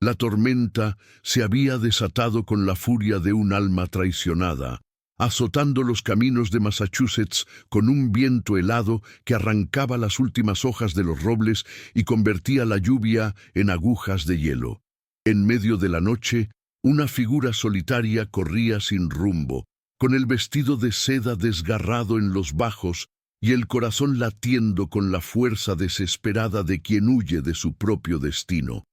La tormenta se había desatado con la furia de un alma traicionada, azotando los caminos de Massachusetts con un viento helado que arrancaba las últimas hojas de los robles y convertía la lluvia en agujas de hielo. En medio de la noche, una figura solitaria corría sin rumbo, con el vestido de seda desgarrado en los bajos y el corazón latiendo con la fuerza desesperada de quien huye de su propio destino.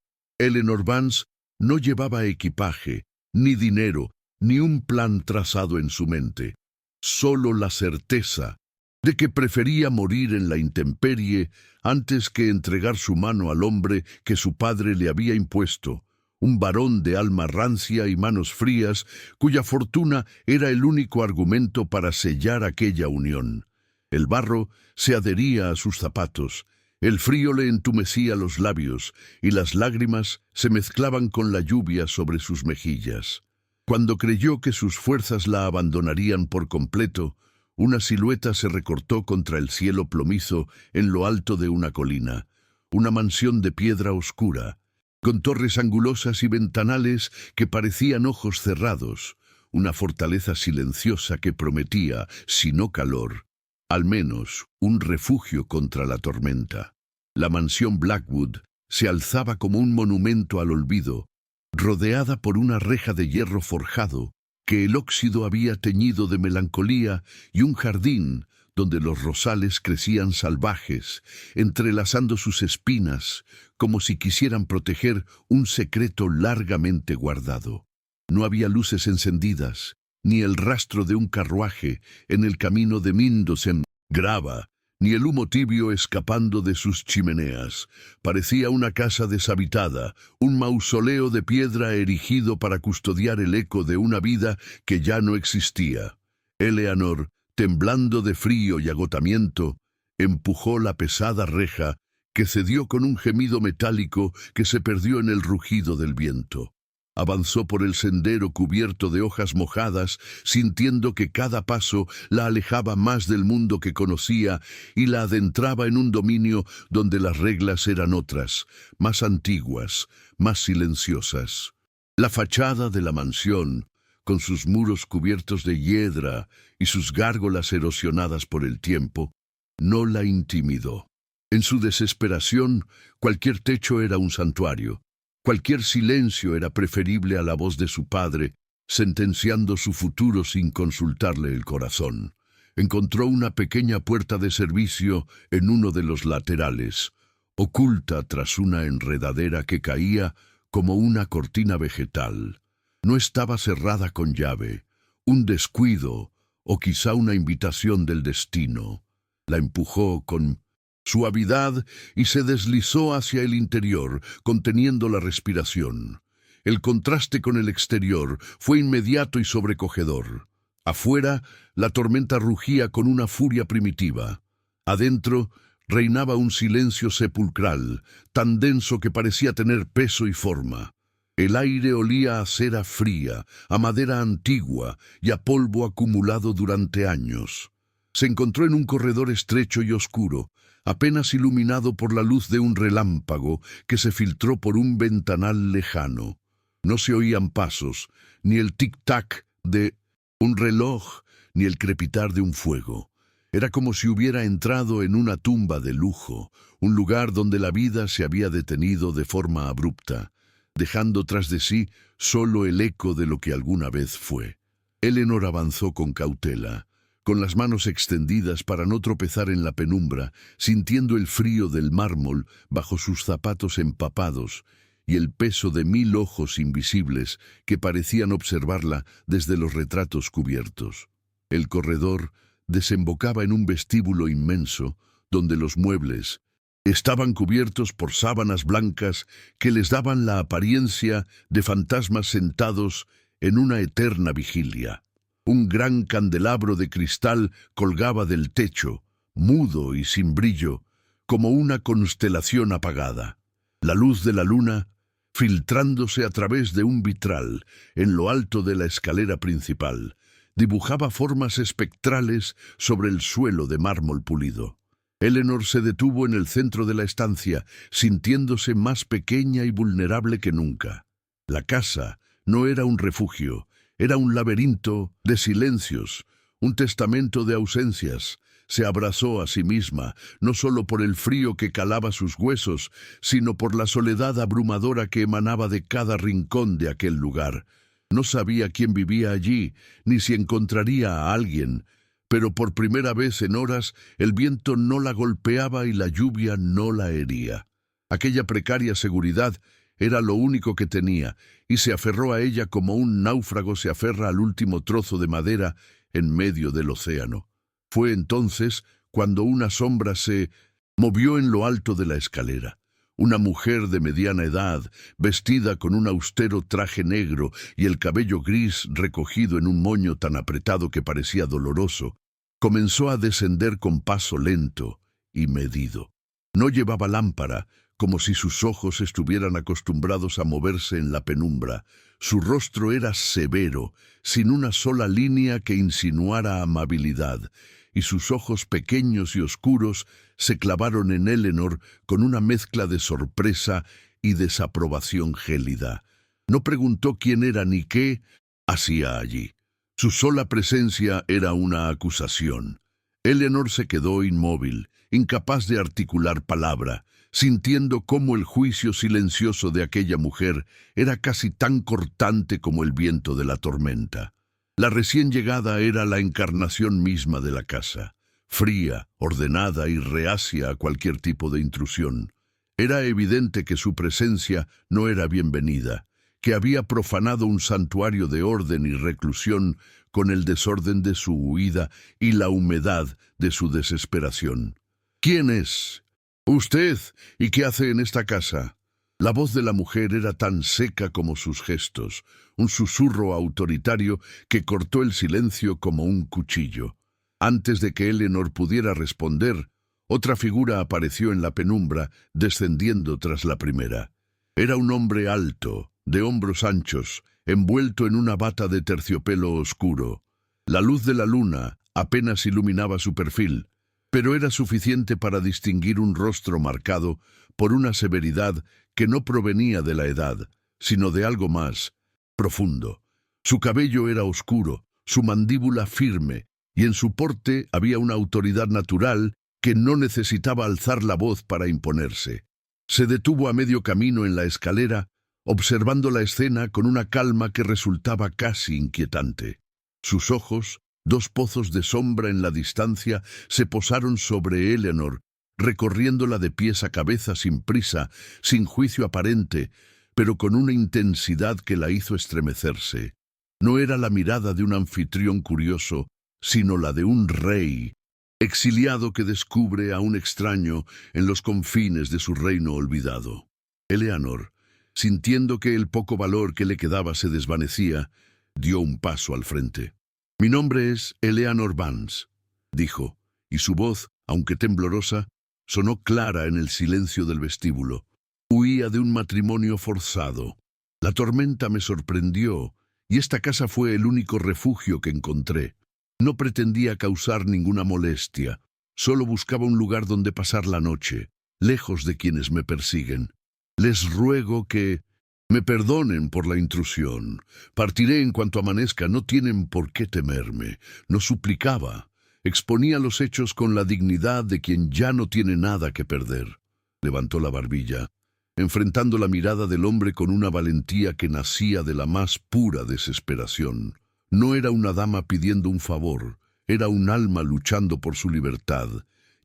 Eleanor Vance no llevaba equipaje, ni dinero, ni un plan trazado en su mente. Solo la certeza de que prefería morir en la intemperie antes que entregar su mano al hombre que su padre le había impuesto, un varón de alma rancia y manos frías, cuya fortuna era el único argumento para sellar aquella unión. El barro se adhería a sus zapatos, el frío le entumecía los labios y las lágrimas se mezclaban con la lluvia sobre sus mejillas. Cuando creyó que sus fuerzas la abandonarían por completo, una silueta se recortó contra el cielo plomizo en lo alto de una colina, una mansión de piedra oscura, con torres angulosas y ventanales que parecían ojos cerrados, una fortaleza silenciosa que prometía, si no calor, al menos un refugio contra la tormenta. La mansión Blackwood se alzaba como un monumento al olvido, rodeada por una reja de hierro forjado que el óxido había teñido de melancolía y un jardín donde los rosales crecían salvajes, entrelazando sus espinas como si quisieran proteger un secreto largamente guardado. No había luces encendidas, ni el rastro de un carruaje en el camino de Mindocen Grava, ni el humo tibio escapando de sus chimeneas. Parecía una casa deshabitada, un mausoleo de piedra erigido para custodiar el eco de una vida que ya no existía. Eleanor, temblando de frío y agotamiento, empujó la pesada reja que cedió con un gemido metálico que se perdió en el rugido del viento. Avanzó por el sendero cubierto de hojas mojadas, sintiendo que cada paso la alejaba más del mundo que conocía y la adentraba en un dominio donde las reglas eran otras, más antiguas, más silenciosas. La fachada de la mansión, con sus muros cubiertos de hiedra y sus gárgolas erosionadas por el tiempo, no la intimidó. En su desesperación, cualquier techo era un santuario. Cualquier silencio era preferible a la voz de su padre, sentenciando su futuro sin consultarle el corazón. Encontró una pequeña puerta de servicio en uno de los laterales, oculta tras una enredadera que caía como una cortina vegetal. No estaba cerrada con llave, un descuido o quizá una invitación del destino. La empujó con suavidad y se deslizó hacia el interior, conteniendo la respiración. El contraste con el exterior fue inmediato y sobrecogedor. Afuera, la tormenta rugía con una furia primitiva. Adentro, reinaba un silencio sepulcral, tan denso que parecía tener peso y forma. El aire olía a cera fría, a madera antigua y a polvo acumulado durante años. Se encontró en un corredor estrecho y oscuro, apenas iluminado por la luz de un relámpago que se filtró por un ventanal lejano. No se oían pasos, ni el tic-tac de un reloj, ni el crepitar de un fuego. Era como si hubiera entrado en una tumba de lujo, un lugar donde la vida se había detenido de forma abrupta, dejando tras de sí solo el eco de lo que alguna vez fue. Eleanor avanzó con cautela, con las manos extendidas para no tropezar en la penumbra, sintiendo el frío del mármol bajo sus zapatos empapados y el peso de 1000 ojos invisibles que parecían observarla desde los retratos cubiertos. El corredor desembocaba en un vestíbulo inmenso, donde los muebles estaban cubiertos por sábanas blancas que les daban la apariencia de fantasmas sentados en una eterna vigilia. Un gran candelabro de cristal colgaba del techo, mudo y sin brillo, como una constelación apagada. La luz de la luna, filtrándose a través de un vitral en lo alto de la escalera principal, dibujaba formas espectrales sobre el suelo de mármol pulido. Eleanor se detuvo en el centro de la estancia, sintiéndose más pequeña y vulnerable que nunca. La casa no era un refugio, era un laberinto de silencios, un testamento de ausencias. Se abrazó a sí misma, no solo por el frío que calaba sus huesos, sino por la soledad abrumadora que emanaba de cada rincón de aquel lugar. No sabía quién vivía allí, ni si encontraría a alguien, pero por primera vez en horas el viento no la golpeaba y la lluvia no la hería. Aquella precaria seguridad era lo único que tenía, y se aferró a ella como un náufrago se aferra al último trozo de madera en medio del océano. Fue entonces cuando una sombra se movió en lo alto de la escalera. Una mujer de mediana edad, vestida con un austero traje negro y el cabello gris recogido en un moño tan apretado que parecía doloroso, comenzó a descender con paso lento y medido. No llevaba lámpara, como si sus ojos estuvieran acostumbrados a moverse en la penumbra. Su rostro era severo, sin una sola línea que insinuara amabilidad, y sus ojos pequeños y oscuros se clavaron en Eleanor con una mezcla de sorpresa y desaprobación gélida. No preguntó quién era ni qué hacía allí. Su sola presencia era una acusación. Eleanor se quedó inmóvil, incapaz de articular palabra, sintiendo cómo el juicio silencioso de aquella mujer era casi tan cortante como el viento de la tormenta. La recién llegada era la encarnación misma de la casa, fría, ordenada y reacia a cualquier tipo de intrusión. Era evidente que su presencia no era bienvenida, que había profanado un santuario de orden y reclusión con el desorden de su huida y la humedad de su desesperación. ¿Quién es? ¿Usted? ¿Y qué hace en esta casa? La voz de la mujer era tan seca como sus gestos, un susurro autoritario que cortó el silencio como un cuchillo. Antes de que Eleanor pudiera responder, otra figura apareció en la penumbra, descendiendo tras la primera. Era un hombre alto, de hombros anchos, envuelto en una bata de terciopelo oscuro. La luz de la luna apenas iluminaba su perfil, pero era suficiente para distinguir un rostro marcado por una severidad que no provenía de la edad, sino de algo más profundo. Su cabello era oscuro, su mandíbula firme, y en su porte había una autoridad natural que no necesitaba alzar la voz para imponerse. Se detuvo a medio camino en la escalera, observando la escena con una calma que resultaba casi inquietante. Sus ojos, dos pozos de sombra en la distancia, se posaron sobre Eleanor, recorriéndola de pies a cabeza sin prisa, sin juicio aparente, pero con una intensidad que la hizo estremecerse. No era la mirada de un anfitrión curioso, sino la de un rey, exiliado que descubre a un extraño en los confines de su reino olvidado. Eleanor, sintiendo que el poco valor que le quedaba se desvanecía, dio un paso al frente. «Mi nombre es Eleanor Vance», dijo, y su voz, aunque temblorosa, sonó clara en el silencio del vestíbulo. Huía de un matrimonio forzado. La tormenta me sorprendió, y esta casa fue el único refugio que encontré. No pretendía causar ninguna molestia, solo buscaba un lugar donde pasar la noche, lejos de quienes me persiguen. Les ruego que me perdonen por la intrusión. Partiré en cuanto amanezca, no tienen por qué temerme. No suplicaba. Exponía los hechos con la dignidad de quien ya no tiene nada que perder. Levantó la barbilla, enfrentando la mirada del hombre con una valentía que nacía de la más pura desesperación. No era una dama pidiendo un favor, era un alma luchando por su libertad,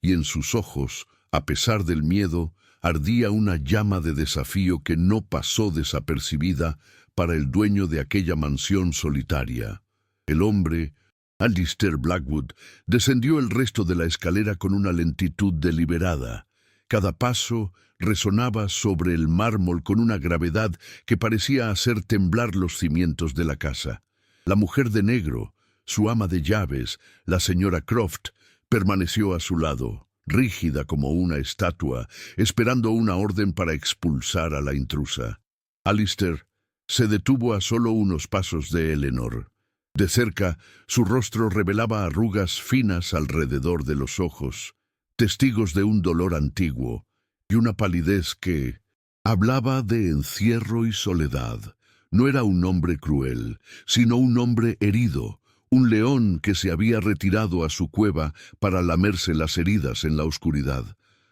y en sus ojos, a pesar del miedo, ardía una llama de desafío que no pasó desapercibida para el dueño de aquella mansión solitaria. El hombre, Alistair Blackwood, descendió el resto de la escalera con una lentitud deliberada. Cada paso resonaba sobre el mármol con una gravedad que parecía hacer temblar los cimientos de la casa. La mujer de negro, su ama de llaves, la señora Croft, permaneció a su lado, rígida como una estatua, esperando una orden para expulsar a la intrusa. Alistair se detuvo a solo unos pasos de Eleanor. De cerca, su rostro revelaba arrugas finas alrededor de los ojos, testigos de un dolor antiguo y una palidez que hablaba de encierro y soledad. No era un hombre cruel, sino un hombre herido, un león que se había retirado a su cueva para lamerse las heridas en la oscuridad.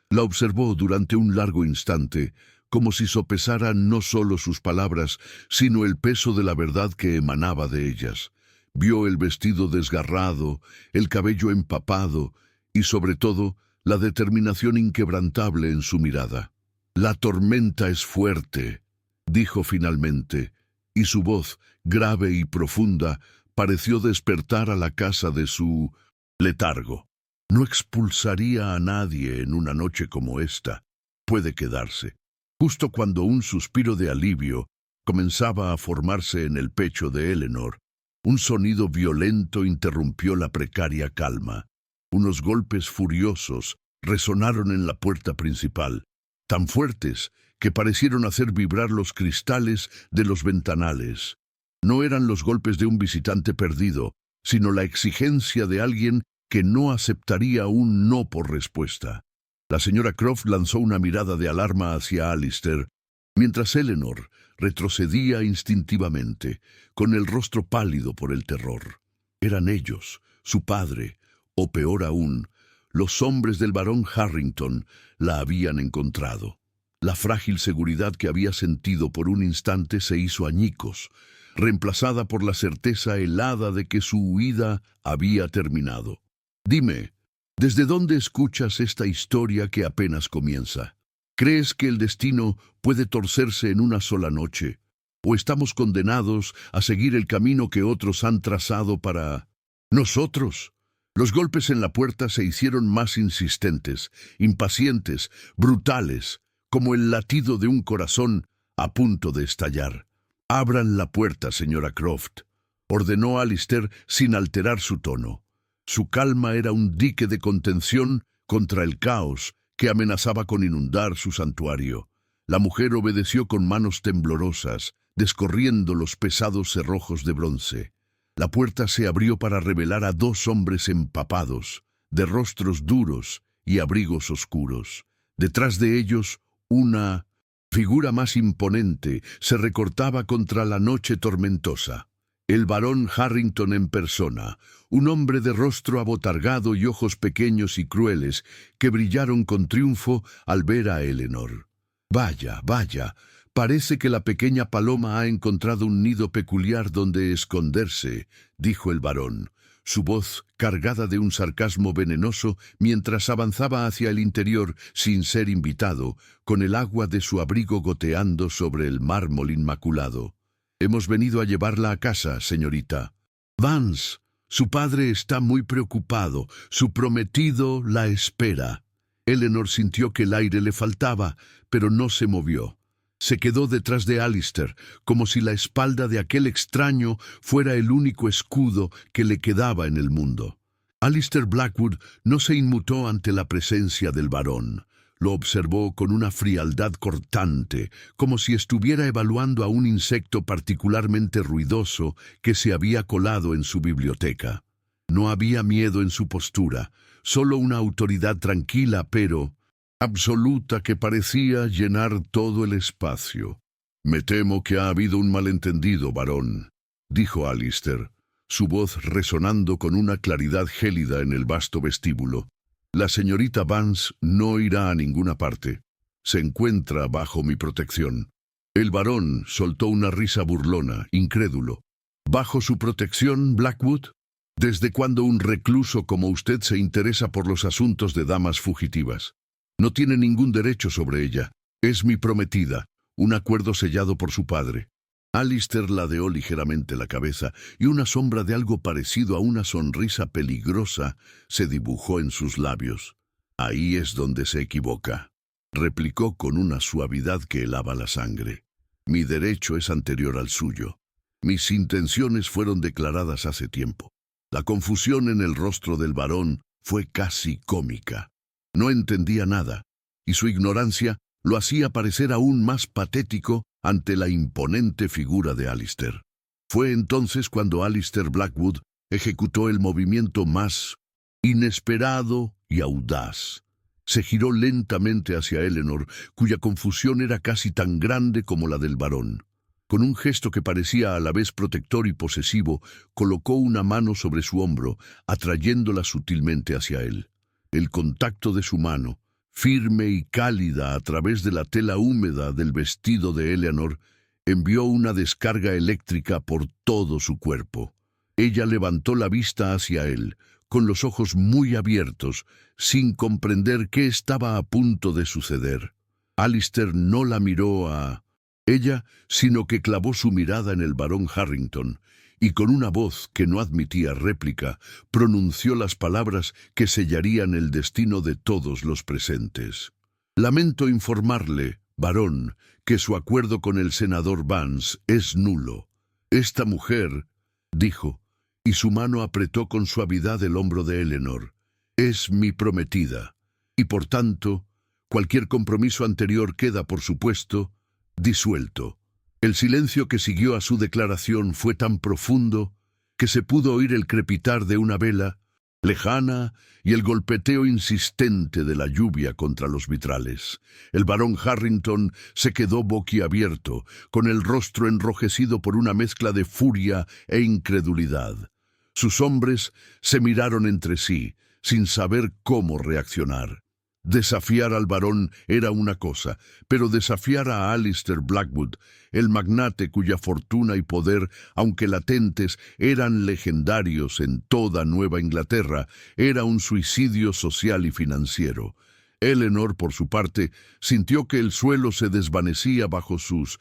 La observó durante un largo instante, como si sopesara no solo sus palabras, sino el peso de la verdad que emanaba de ellas. Vio el vestido desgarrado, el cabello empapado y, sobre todo, la determinación inquebrantable en su mirada. «La tormenta es fuerte», dijo finalmente, y su voz, grave y profunda, pareció despertar a la casa de su letargo. «No expulsaría a nadie en una noche como esta. Puede quedarse». Justo cuando un suspiro de alivio comenzaba a formarse en el pecho de Eleanor, un sonido violento interrumpió la precaria calma. Unos golpes furiosos resonaron en la puerta principal, tan fuertes que parecieron hacer vibrar los cristales de los ventanales. No eran los golpes de un visitante perdido, sino la exigencia de alguien que no aceptaría un no por respuesta. La señora Croft lanzó una mirada de alarma hacia Alistair, mientras Eleanor retrocedía instintivamente, con el rostro pálido por el terror. Eran ellos, su padre, o peor aún, los hombres del barón Harrington la habían encontrado. La frágil seguridad que había sentido por un instante se hizo añicos, reemplazada por la certeza helada de que su huida había terminado. «Dime, ¿desde dónde escuchas esta historia que apenas comienza? ¿Crees que el destino puede torcerse en una sola noche? ¿O estamos condenados a seguir el camino que otros han trazado para nosotros?» Los golpes en la puerta se hicieron más insistentes, impacientes, brutales, como el latido de un corazón a punto de estallar. «Abran la puerta, señora Croft», ordenó Alistair sin alterar su tono. Su calma era un dique de contención contra el caos que amenazaba con inundar su santuario. La mujer obedeció con manos temblorosas, descorriendo los pesados cerrojos de bronce. La puerta se abrió para revelar a dos hombres empapados, de rostros duros y abrigos oscuros. Detrás de ellos, una figura más imponente se recortaba contra la noche tormentosa. El barón Harrington en persona, un hombre de rostro abotargado y ojos pequeños y crueles que brillaron con triunfo al ver a Eleanor. «Vaya, vaya, parece que la pequeña paloma ha encontrado un nido peculiar donde esconderse», dijo el barón, su voz cargada de un sarcasmo venenoso mientras avanzaba hacia el interior sin ser invitado, con el agua de su abrigo goteando sobre el mármol inmaculado. «Hemos venido a llevarla a casa, señorita. Vance, su padre está muy preocupado. Su prometido la espera». Eleanor sintió que el aire le faltaba, pero no se movió. Se quedó detrás de Alistair, como si la espalda de aquel extraño fuera el único escudo que le quedaba en el mundo. Alistair Blackwood no se inmutó ante la presencia del varón. Lo observó con una frialdad cortante, como si estuviera evaluando a un insecto particularmente ruidoso que se había colado en su biblioteca. No había miedo en su postura, solo una autoridad tranquila pero absoluta que parecía llenar todo el espacio. «Me temo que ha habido un malentendido, varón», dijo Alistair, su voz resonando con una claridad gélida en el vasto vestíbulo. «La señorita Vance no irá a ninguna parte. Se encuentra bajo mi protección». El varón soltó una risa burlona, incrédulo. «¿Bajo su protección, Blackwood? ¿Desde cuándo un recluso como usted se interesa por los asuntos de damas fugitivas? No tiene ningún derecho sobre ella. Es mi prometida, un acuerdo sellado por su padre». Alistair ladeó ligeramente la cabeza y una sombra de algo parecido a una sonrisa peligrosa se dibujó en sus labios. «Ahí es donde se equivoca», replicó con una suavidad que helaba la sangre. «Mi derecho es anterior al suyo. Mis intenciones fueron declaradas hace tiempo». La confusión en el rostro del varón fue casi cómica. No entendía nada, y su ignorancia lo hacía parecer aún más patético ante la imponente figura de Alistair. Fue entonces cuando Alistair Blackwood ejecutó el movimiento más inesperado y audaz Se giró lentamente hacia Eleanor, cuya confusión era casi tan grande como la del varón. Con un gesto que parecía a la vez protector y posesivo, colocó una mano sobre su hombro, atrayéndola sutilmente hacia él. El contacto de su mano, firme y cálida a través de la tela húmeda del vestido de Eleanor, envió una descarga eléctrica por todo su cuerpo. Ella levantó la vista hacia él, con los ojos muy abiertos, sin comprender qué estaba a punto de suceder. Alistair no la miró a ella, sino que clavó su mirada en el barón Harrington, y con una voz que no admitía réplica, pronunció las palabras que sellarían el destino de todos los presentes. «Lamento informarle, varón, que su acuerdo con el senador Vance es nulo. Esta mujer», dijo, y su mano apretó con suavidad el hombro de Eleanor, «es mi prometida, y por tanto, cualquier compromiso anterior queda, por supuesto, disuelto». El silencio que siguió a su declaración fue tan profundo que se pudo oír el crepitar de una vela lejana y el golpeteo insistente de la lluvia contra los vitrales. El barón Harrington se quedó boquiabierto, con el rostro enrojecido por una mezcla de furia e incredulidad. Sus hombres se miraron entre sí, sin saber cómo reaccionar. Desafiar al barón era una cosa, pero desafiar a Alistair Blackwood, el magnate cuya fortuna y poder, aunque latentes, eran legendarios en toda Nueva Inglaterra, era un suicidio social y financiero. Eleanor, por su parte, sintió que el suelo se desvanecía bajo sus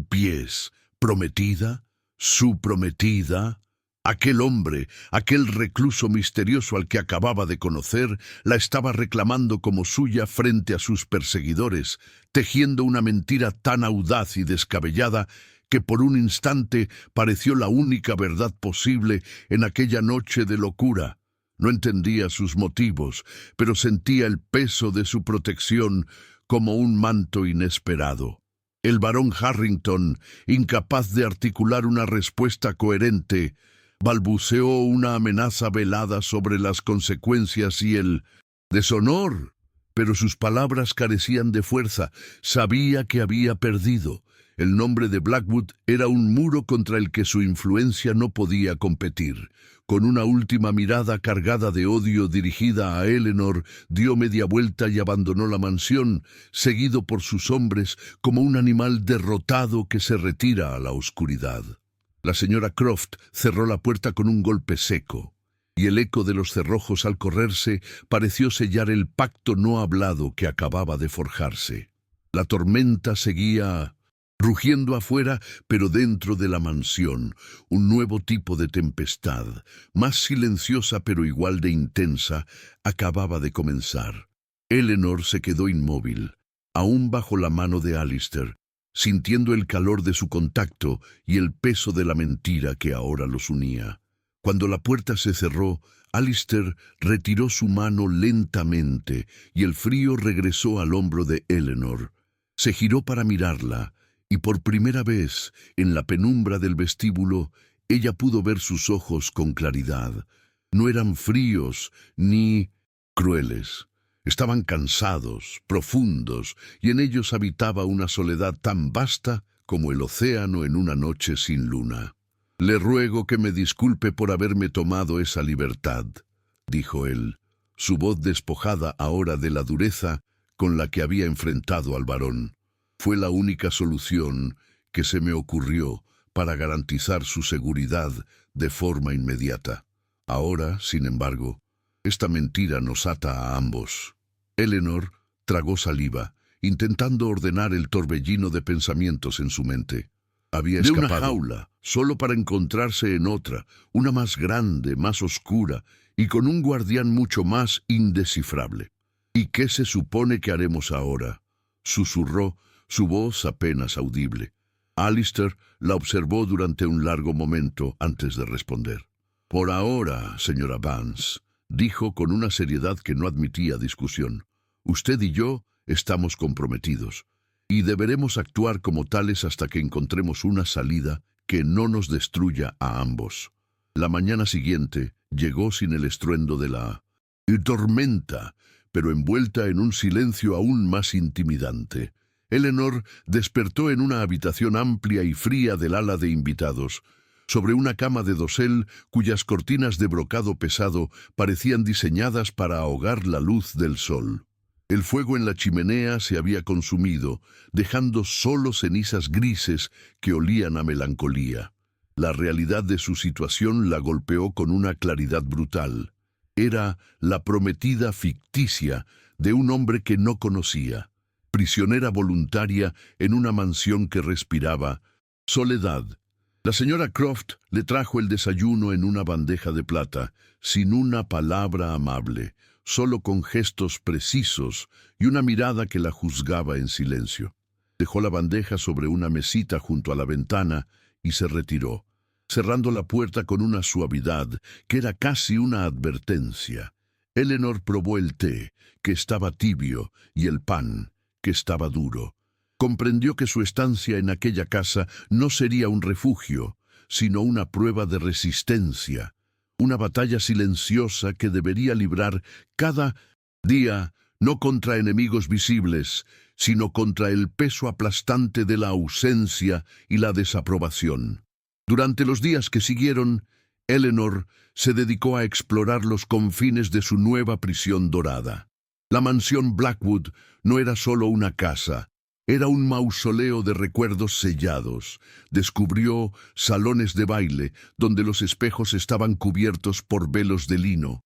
pies. ¿Prometida? ¿Su prometida? Aquel hombre, aquel recluso misterioso al que acababa de conocer, la estaba reclamando como suya frente a sus perseguidores, tejiendo una mentira tan audaz y descabellada que por un instante pareció la única verdad posible en aquella noche de locura. No entendía sus motivos, pero sentía el peso de su protección como un manto inesperado. El barón Harrington, incapaz de articular una respuesta coherente, balbuceó una amenaza velada sobre las consecuencias y el deshonor, pero sus palabras carecían de fuerza. Sabía que había perdido. El nombre de Blackwood era un muro contra el que su influencia no podía competir. Con una última mirada cargada de odio dirigida a Eleanor, dio media vuelta y abandonó la mansión, seguido por sus hombres como un animal derrotado que se retira a la oscuridad. La señora Croft cerró la puerta con un golpe seco, y el eco de los cerrojos al correrse pareció sellar el pacto no hablado que acababa de forjarse. La tormenta seguía rugiendo afuera, pero dentro de la mansión, un nuevo tipo de tempestad, más silenciosa pero igual de intensa, acababa de comenzar. Eleanor se quedó inmóvil, aún bajo la mano de Alistair, sintiendo el calor de su contacto y el peso de la mentira que ahora los unía. Cuando la puerta se cerró, Alistair retiró su mano lentamente y el frío regresó al hombro de Eleanor. Se giró para mirarla, y por primera vez, en la penumbra del vestíbulo, ella pudo ver sus ojos con claridad. No eran fríos ni crueles. Estaban cansados, profundos, y en ellos habitaba una soledad tan vasta como el océano en una noche sin luna. «Le ruego que me disculpe por haberme tomado esa libertad», dijo él, su voz despojada ahora de la dureza con la que había enfrentado al varón. Fue la única solución que se me ocurrió para garantizar su seguridad de forma inmediata. Ahora, sin embargo, esta mentira nos ata a ambos. Eleanor tragó saliva, intentando ordenar el torbellino de pensamientos en su mente. Había escapado de una jaula, solo para encontrarse en otra, una más grande, más oscura, y con un guardián mucho más indescifrable. «¿Y qué se supone que haremos ahora?», susurró, su voz apenas audible. Alistair la observó durante un largo momento antes de responder. «Por ahora, señora Vance», dijo con una seriedad que no admitía discusión, «usted y yo estamos comprometidos, y deberemos actuar como tales hasta que encontremos una salida que no nos destruya a ambos». La mañana siguiente llegó sin el estruendo de la tormenta, pero envuelta en un silencio aún más intimidante. Eleanor despertó en una habitación amplia y fría del ala de invitados, sobre una cama de dosel cuyas cortinas de brocado pesado parecían diseñadas para ahogar la luz del sol. El fuego en la chimenea se había consumido, dejando solo cenizas grises que olían a melancolía. La realidad de su situación la golpeó con una claridad brutal. Era la prometida ficticia de un hombre que no conocía, prisionera voluntaria en una mansión que respiraba soledad. La señora Croft le trajo el desayuno en una bandeja de plata, sin una palabra amable, solo con gestos precisos y una mirada que la juzgaba en silencio. Dejó la bandeja sobre una mesita junto a la ventana y se retiró, cerrando la puerta con una suavidad que era casi una advertencia. Eleanor probó el té, que estaba tibio, y el pan, que estaba duro. Comprendió que su estancia en aquella casa no sería un refugio, sino una prueba de resistencia, una batalla silenciosa que debería librar cada día, no contra enemigos visibles, sino contra el peso aplastante de la ausencia y la desaprobación. Durante los días que siguieron, Eleanor se dedicó a explorar los confines de su nueva prisión dorada. La mansión Blackwood no era solo una casa, era un mausoleo de recuerdos sellados. Descubrió salones de baile donde los espejos estaban cubiertos por velos de lino,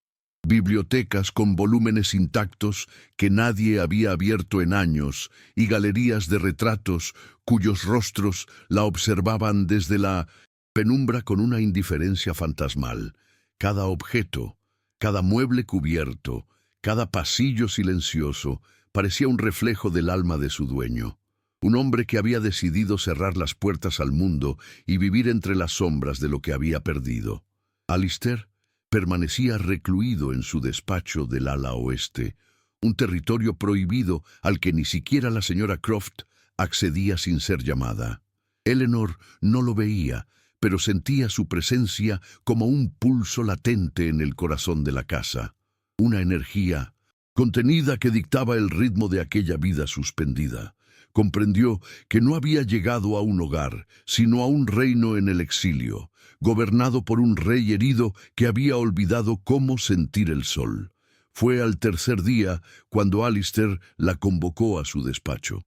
bibliotecas con volúmenes intactos que nadie había abierto en años y galerías de retratos cuyos rostros la observaban desde la penumbra con una indiferencia fantasmal. Cada objeto, cada mueble cubierto, cada pasillo silencioso parecía un reflejo del alma de su dueño. Un hombre que había decidido cerrar las puertas al mundo y vivir entre las sombras de lo que había perdido. Alistair permanecía recluido en su despacho del ala oeste, un territorio prohibido al que ni siquiera la señora Croft accedía sin ser llamada. Eleanor no lo veía, pero sentía su presencia como un pulso latente en el corazón de la casa, una energía contenida que dictaba el ritmo de aquella vida suspendida. Comprendió que no había llegado a un hogar, sino a un reino en el exilio, gobernado por un rey herido que había olvidado cómo sentir el sol. Fue al tercer día cuando Alistair la convocó a su despacho.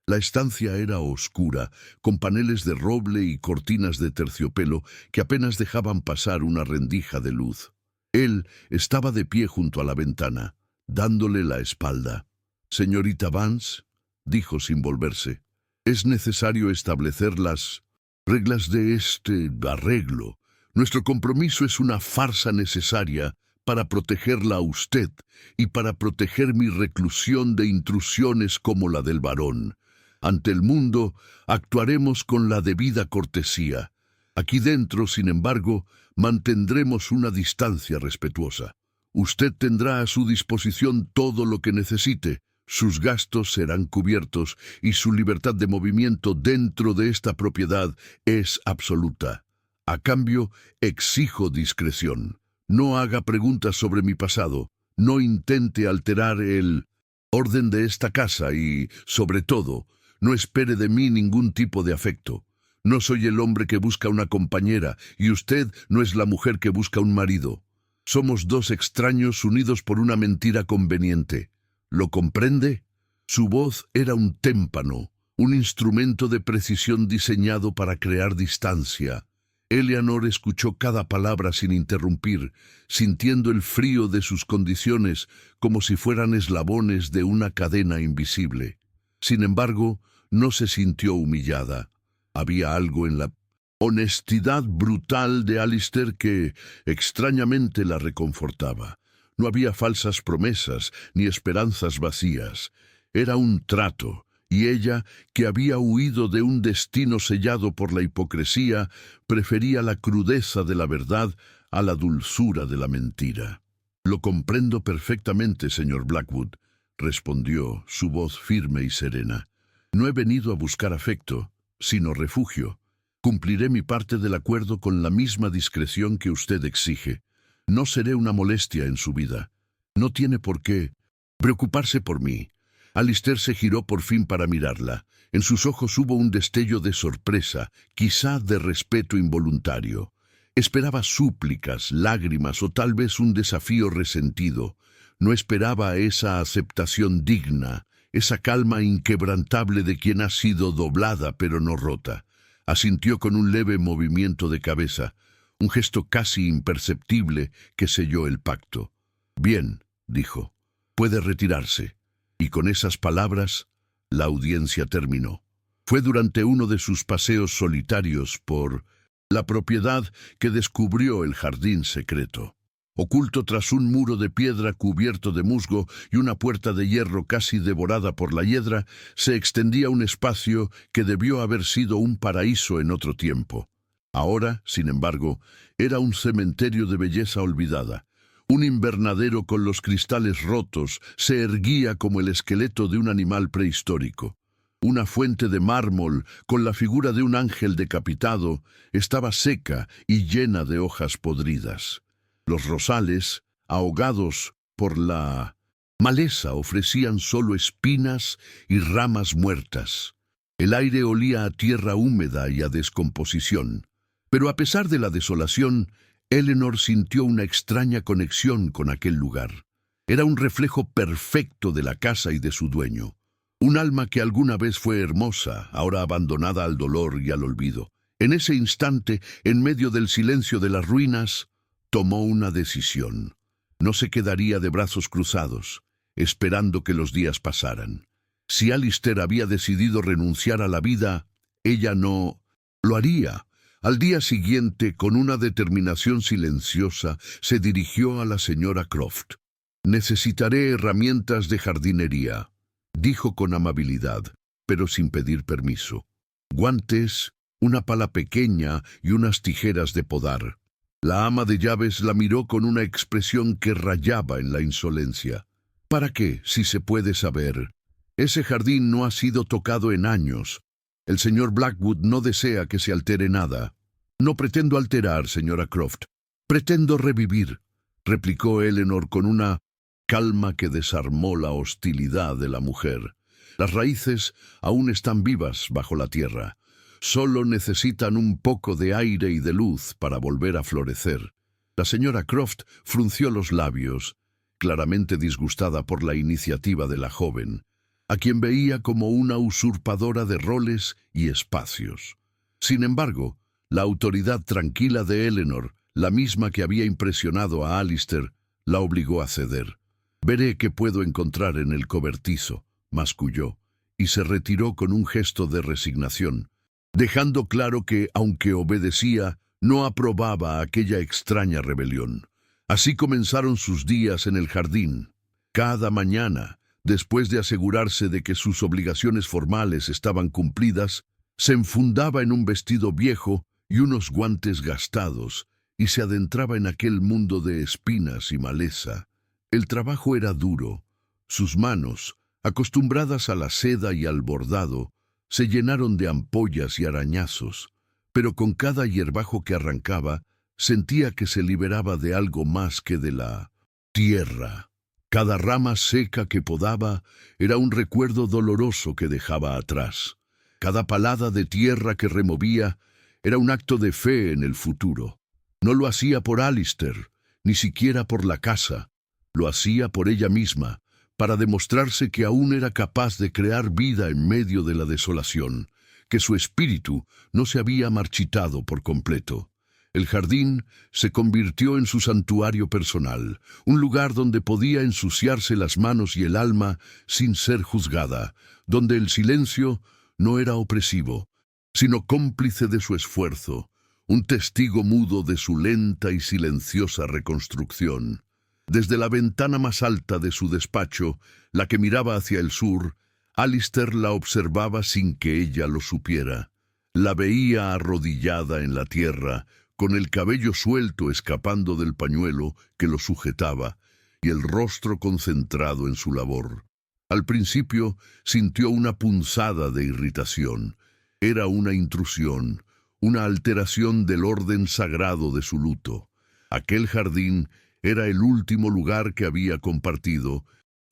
La estancia era oscura, con paneles de roble y cortinas de terciopelo que apenas dejaban pasar una rendija de luz. Él estaba de pie junto a la ventana, dándole la espalda. «Señorita Vance», dijo sin volverse, «es necesario establecer las reglas de este arreglo. Nuestro compromiso es una farsa necesaria para protegerla a usted y para proteger mi reclusión de intrusiones como la del varón. Ante el mundo actuaremos con la debida cortesía. Aquí dentro, sin embargo, mantendremos una distancia respetuosa. Usted tendrá a su disposición todo lo que necesite. Sus gastos serán cubiertos y su libertad de movimiento dentro de esta propiedad es absoluta. A cambio, exijo discreción. No haga preguntas sobre mi pasado. No intente alterar el orden de esta casa y, sobre todo, no espere de mí ningún tipo de afecto. No soy el hombre que busca una compañera y usted no es la mujer que busca un marido. Somos dos extraños unidos por una mentira conveniente. ¿Lo comprende? Su voz era un témpano, un instrumento de precisión diseñado para crear distancia. Eleanor escuchó cada palabra sin interrumpir, sintiendo el frío de sus condiciones como si fueran eslabones de una cadena invisible. Sin embargo, no se sintió humillada. Había algo en la honestidad brutal de Alistair que, extrañamente, la reconfortaba. No había falsas promesas ni esperanzas vacías. Era un trato, y ella, que había huido de un destino sellado por la hipocresía, prefería la crudeza de la verdad a la dulzura de la mentira. «Lo comprendo perfectamente, señor Blackwood», respondió, su voz firme y serena. «No he venido a buscar afecto, sino refugio. Cumpliré mi parte del acuerdo con la misma discreción que usted exige. No seré una molestia en su vida. No tiene por qué. Preocuparse por mí. Alistair se giró por fin para mirarla. En sus ojos hubo un destello de sorpresa, quizá de respeto involuntario. Esperaba súplicas, lágrimas o tal vez un desafío resentido. No esperaba esa aceptación digna, esa calma inquebrantable de quien ha sido doblada pero no rota. Asintió con un leve movimiento de cabeza, un gesto casi imperceptible que selló el pacto. «Bien», dijo, «puede retirarse». Y con esas palabras, la audiencia terminó. Fue durante uno de sus paseos solitarios por la propiedad que descubrió el jardín secreto. Oculto tras un muro de piedra cubierto de musgo y una puerta de hierro casi devorada por la hiedra, se extendía un espacio que debió haber sido un paraíso en otro tiempo. Ahora, sin embargo, era un cementerio de belleza olvidada. Un invernadero con los cristales rotos se erguía como el esqueleto de un animal prehistórico. Una fuente de mármol, con la figura de un ángel decapitado, estaba seca y llena de hojas podridas. Los rosales, ahogados por la maleza, ofrecían solo espinas y ramas muertas. El aire olía a tierra húmeda y a descomposición. Pero a pesar de la desolación, Eleanor sintió una extraña conexión con aquel lugar. Era un reflejo perfecto de la casa y de su dueño. Un alma que alguna vez fue hermosa, ahora abandonada al dolor y al olvido. En ese instante, en medio del silencio de las ruinas, tomó una decisión. No se quedaría de brazos cruzados, esperando que los días pasaran. Si Alistair había decidido renunciar a la vida, ella no lo haría. Al día siguiente, con una determinación silenciosa, se dirigió a la señora Croft. «Necesitaré herramientas de jardinería», dijo con amabilidad, pero sin pedir permiso. «Guantes, una pala pequeña y unas tijeras de podar». La ama de llaves la miró con una expresión que rayaba en la insolencia. «¿Para qué, si se puede saber? Ese jardín no ha sido tocado en años. El señor Blackwood no desea que se altere nada». «No pretendo alterar, señora Croft. Pretendo revivir», replicó Eleanor con una calma que desarmó la hostilidad de la mujer. «Las raíces aún están vivas bajo la tierra. Solo necesitan un poco de aire y de luz para volver a florecer». La señora Croft frunció los labios, claramente disgustada por la iniciativa de la joven, a quien veía como una usurpadora de roles y espacios. Sin embargo, la autoridad tranquila de Eleanor, la misma que había impresionado a Alistair, la obligó a ceder. «Veré qué puedo encontrar en el cobertizo», masculló, y se retiró con un gesto de resignación, dejando claro que, aunque obedecía, no aprobaba aquella extraña rebelión. Así comenzaron sus días en el jardín. Cada mañana, después de asegurarse de que sus obligaciones formales estaban cumplidas, se enfundaba en un vestido viejo y unos guantes gastados, y se adentraba en aquel mundo de espinas y maleza. El trabajo era duro. Sus manos, acostumbradas a la seda y al bordado, se llenaron de ampollas y arañazos, pero con cada hierbajo que arrancaba, sentía que se liberaba de algo más que de la tierra. Cada rama seca que podaba era un recuerdo doloroso que dejaba atrás. Cada palada de tierra que removía era un acto de fe en el futuro. No lo hacía por Alistair, ni siquiera por la casa. Lo hacía por ella misma, para demostrarse que aún era capaz de crear vida en medio de la desolación, que su espíritu no se había marchitado por completo. El jardín se convirtió en su santuario personal, un lugar donde podía ensuciarse las manos y el alma sin ser juzgada, donde el silencio no era opresivo, sino cómplice de su esfuerzo, un testigo mudo de su lenta y silenciosa reconstrucción. Desde la ventana más alta de su despacho, la que miraba hacia el sur, Alistair la observaba sin que ella lo supiera. La veía arrodillada en la tierra, con el cabello suelto escapando del pañuelo que lo sujetaba y el rostro concentrado en su labor. Al principio sintió una punzada de irritación. Era una intrusión, una alteración del orden sagrado de su luto. Aquel jardín era el último lugar que había compartido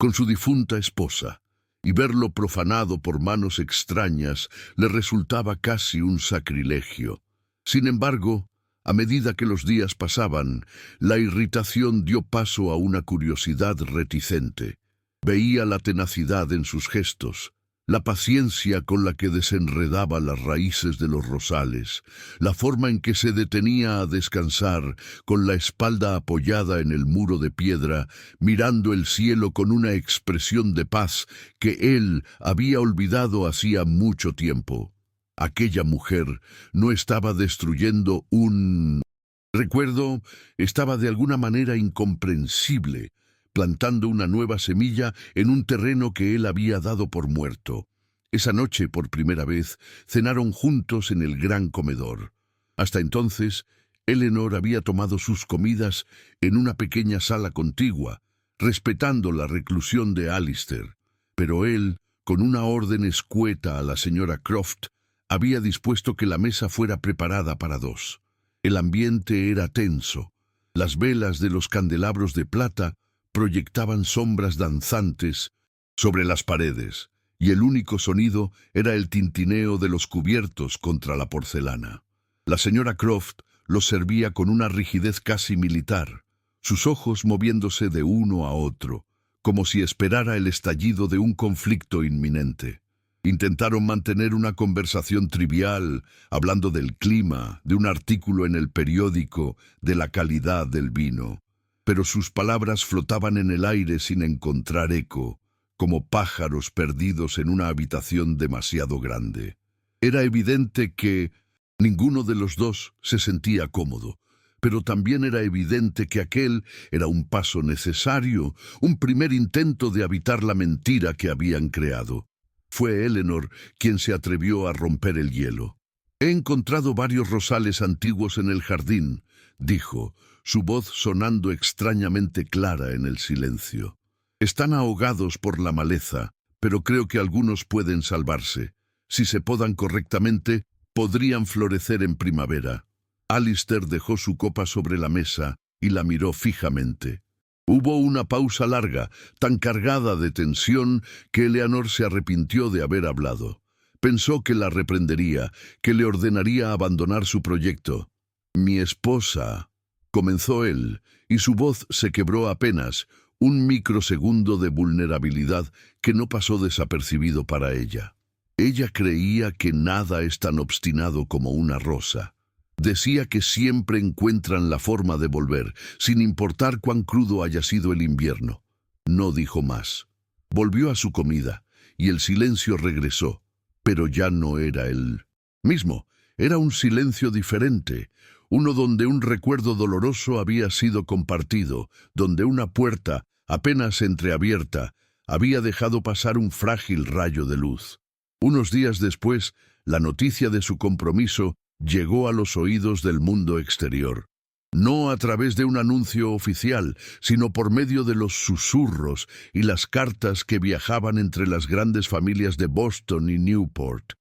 con su difunta esposa, y verlo profanado por manos extrañas le resultaba casi un sacrilegio. Sin embargo, a medida que los días pasaban, la irritación dio paso a una curiosidad reticente. Veía la tenacidad en sus gestos, la paciencia con la que desenredaba las raíces de los rosales, la forma en que se detenía a descansar, con la espalda apoyada en el muro de piedra, mirando el cielo con una expresión de paz que él había olvidado hacía mucho tiempo. Aquella mujer no estaba destruyendo un recuerdo, estaba de alguna manera incomprensible, plantando una nueva semilla en un terreno que él había dado por muerto. Esa noche, por primera vez, cenaron juntos en el gran comedor. Hasta entonces, Eleanor había tomado sus comidas en una pequeña sala contigua, respetando la reclusión de Alistair. Pero él, con una orden escueta a la señora Croft, había dispuesto que la mesa fuera preparada para dos. El ambiente era tenso. Las velas de los candelabros de plata proyectaban sombras danzantes sobre las paredes, y el único sonido era el tintineo de los cubiertos contra la porcelana. La señora Croft los servía con una rigidez casi militar, sus ojos moviéndose de uno a otro, como si esperara el estallido de un conflicto inminente. Intentaron mantener una conversación trivial, hablando del clima, de un artículo en el periódico, de la calidad del vino. Pero sus palabras flotaban en el aire sin encontrar eco, como pájaros perdidos en una habitación demasiado grande. Era evidente que ninguno de los dos se sentía cómodo, pero también era evidente que aquel era un paso necesario, un primer intento de habitar la mentira que habían creado. Fue Eleanor quien se atrevió a romper el hielo. «He encontrado varios rosales antiguos en el jardín», dijo, su voz sonando extrañamente clara en el silencio. «Están ahogados por la maleza, pero creo que algunos pueden salvarse. Si se podan correctamente, podrían florecer en primavera». Alistair dejó su copa sobre la mesa y la miró fijamente. Hubo una pausa larga, tan cargada de tensión que Eleanor se arrepintió de haber hablado. Pensó que la reprendería, que le ordenaría abandonar su proyecto. «Mi esposa», comenzó él, y su voz se quebró apenas, un microsegundo de vulnerabilidad que no pasó desapercibido para ella. Ella creía que nada es tan obstinado como una rosa. Decía que siempre encuentran la forma de volver, sin importar cuán crudo haya sido el invierno. No dijo más. Volvió a su comida, y el silencio regresó, pero ya no era el mismo. Era un silencio diferente, uno donde un recuerdo doloroso había sido compartido, donde una puerta, apenas entreabierta, había dejado pasar un frágil rayo de luz. Unos días después, la noticia de su compromiso llegó a los oídos del mundo exterior. No a través de un anuncio oficial, sino por medio de los susurros y las cartas que viajaban entre las grandes familias de Boston y Newport.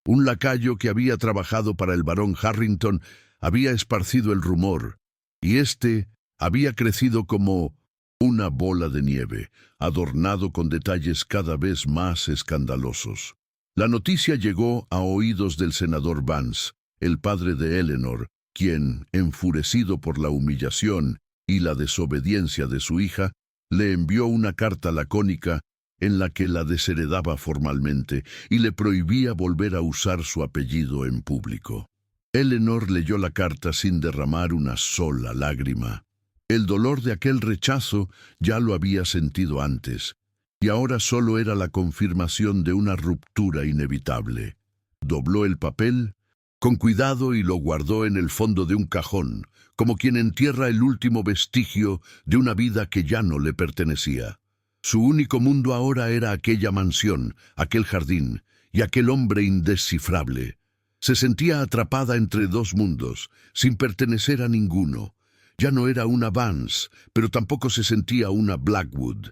Un lacayo que había trabajado para el barón Harrington había esparcido el rumor, y éste había crecido como una bola de nieve, adornado con detalles cada vez más escandalosos. La noticia llegó a oídos del senador Vance, el padre de Eleanor, quien, enfurecido por la humillación y la desobediencia de su hija, le envió una carta lacónica en la que la desheredaba formalmente y le prohibía volver a usar su apellido en público. Eleanor leyó la carta sin derramar una sola lágrima. El dolor de aquel rechazo ya lo había sentido antes, y ahora solo era la confirmación de una ruptura inevitable. Dobló el papel con cuidado y lo guardó en el fondo de un cajón, como quien entierra el último vestigio de una vida que ya no le pertenecía. Su único mundo ahora era aquella mansión, aquel jardín y aquel hombre indescifrable. Se sentía atrapada entre dos mundos, sin pertenecer a ninguno. Ya no era una Vance, pero tampoco se sentía una Blackwood.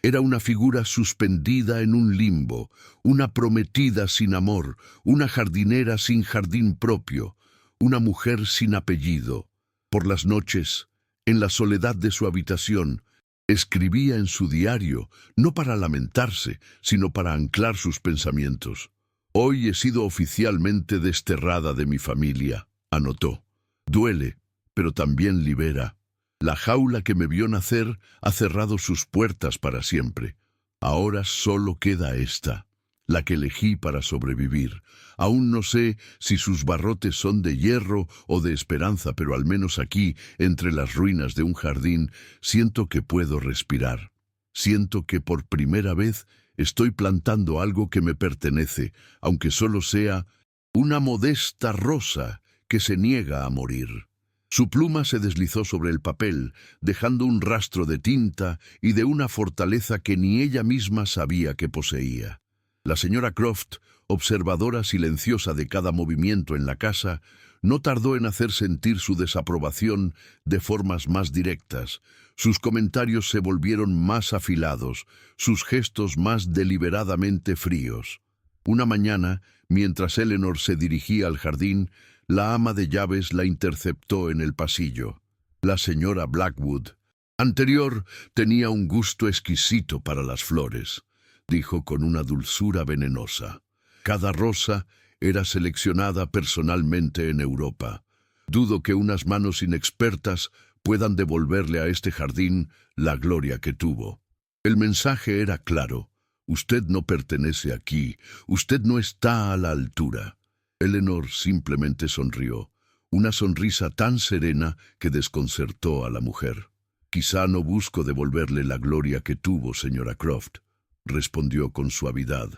Era una figura suspendida en un limbo, una prometida sin amor, una jardinera sin jardín propio, una mujer sin apellido. Por las noches, en la soledad de su habitación, Escribía en su diario, no para lamentarse, sino para anclar sus pensamientos. «Hoy he sido oficialmente desterrada de mi familia», anotó. «Duele, pero también libera. La jaula que me vio nacer ha cerrado sus puertas para siempre. Ahora solo queda esta, la que elegí para sobrevivir. Aún no sé si sus barrotes son de hierro o de esperanza, pero al menos aquí, entre las ruinas de un jardín, siento que puedo respirar. Siento que por primera vez estoy plantando algo que me pertenece, aunque solo sea una modesta rosa que se niega a morir». Su pluma se deslizó sobre el papel, dejando un rastro de tinta y de una fortaleza que ni ella misma sabía que poseía. La señora Croft, observadora silenciosa de cada movimiento en la casa, no tardó en hacer sentir su desaprobación de formas más directas. Sus comentarios se volvieron más afilados, sus gestos más deliberadamente fríos. Una mañana, mientras Eleanor se dirigía al jardín, la ama de llaves la interceptó en el pasillo. La señora Blackwood, anterior, tenía un gusto exquisito para las flores, dijo con una dulzura venenosa. Cada rosa era seleccionada personalmente en Europa. Dudo que unas manos inexpertas puedan devolverle a este jardín la gloria que tuvo. El mensaje era claro. Usted no pertenece aquí. Usted no está a la altura. Eleanor simplemente sonrió, una sonrisa tan serena que desconcertó a la mujer. «Quizá no busco devolverle la gloria que tuvo, señora Croft», respondió con suavidad.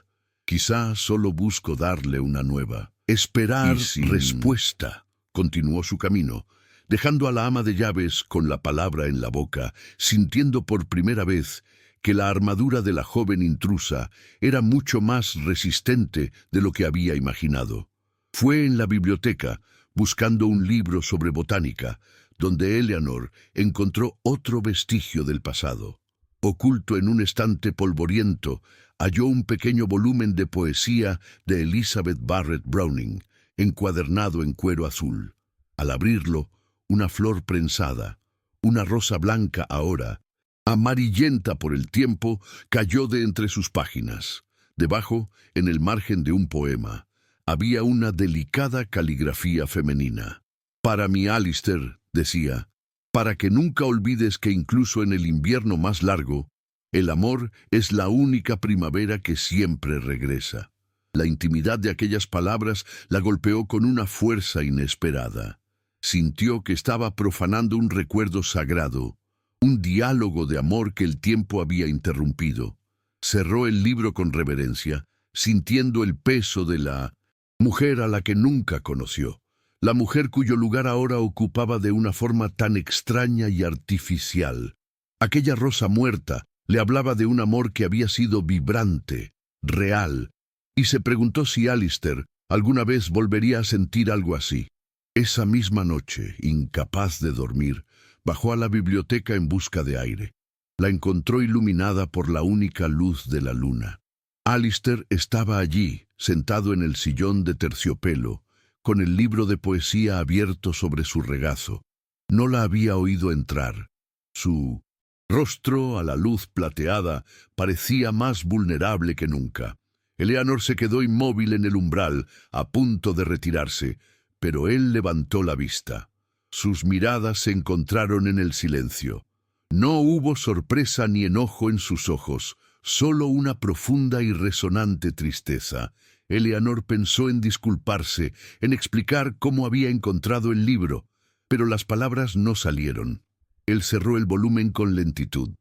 «Quizá solo busco darle una nueva». «Esperar sin respuesta», continuó su camino, dejando a la ama de llaves con la palabra en la boca, sintiendo por primera vez que la armadura de la joven intrusa era mucho más resistente de lo que había imaginado. Fue en la biblioteca, buscando un libro sobre botánica, donde Eleanor encontró otro vestigio del pasado. Oculto en un estante polvoriento, halló un pequeño volumen de poesía de Elizabeth Barrett Browning, encuadernado en cuero azul. Al abrirlo, una flor prensada, una rosa blanca ahora, amarillenta por el tiempo, cayó de entre sus páginas. Debajo, en el margen de un poema, había una delicada caligrafía femenina. «Para mi Alistair», decía, «para que nunca olvides que incluso en el invierno más largo, el amor es la única primavera que siempre regresa». La intimidad de aquellas palabras la golpeó con una fuerza inesperada. Sintió que estaba profanando un recuerdo sagrado, un diálogo de amor que el tiempo había interrumpido. Cerró el libro con reverencia, sintiendo el peso de la mujer a la que nunca conoció, la mujer cuyo lugar ahora ocupaba de una forma tan extraña y artificial. Aquella rosa muerta le hablaba de un amor que había sido vibrante, real, y se preguntó si Alistair alguna vez volvería a sentir algo así. Esa misma noche, incapaz de dormir, bajó a la biblioteca en busca de aire. La encontró iluminada por la única luz de la luna. Alistair estaba allí, sentado en el sillón de terciopelo, con el libro de poesía abierto sobre su regazo. No la había oído entrar. Su rostro, a la luz plateada, parecía más vulnerable que nunca. Eleanor se quedó inmóvil en el umbral, a punto de retirarse, pero él levantó la vista. Sus miradas se encontraron en el silencio. No hubo sorpresa ni enojo en sus ojos, solo una profunda y resonante tristeza. Eleanor pensó en disculparse, en explicar cómo había encontrado el libro, pero las palabras no salieron. Él cerró el volumen con lentitud.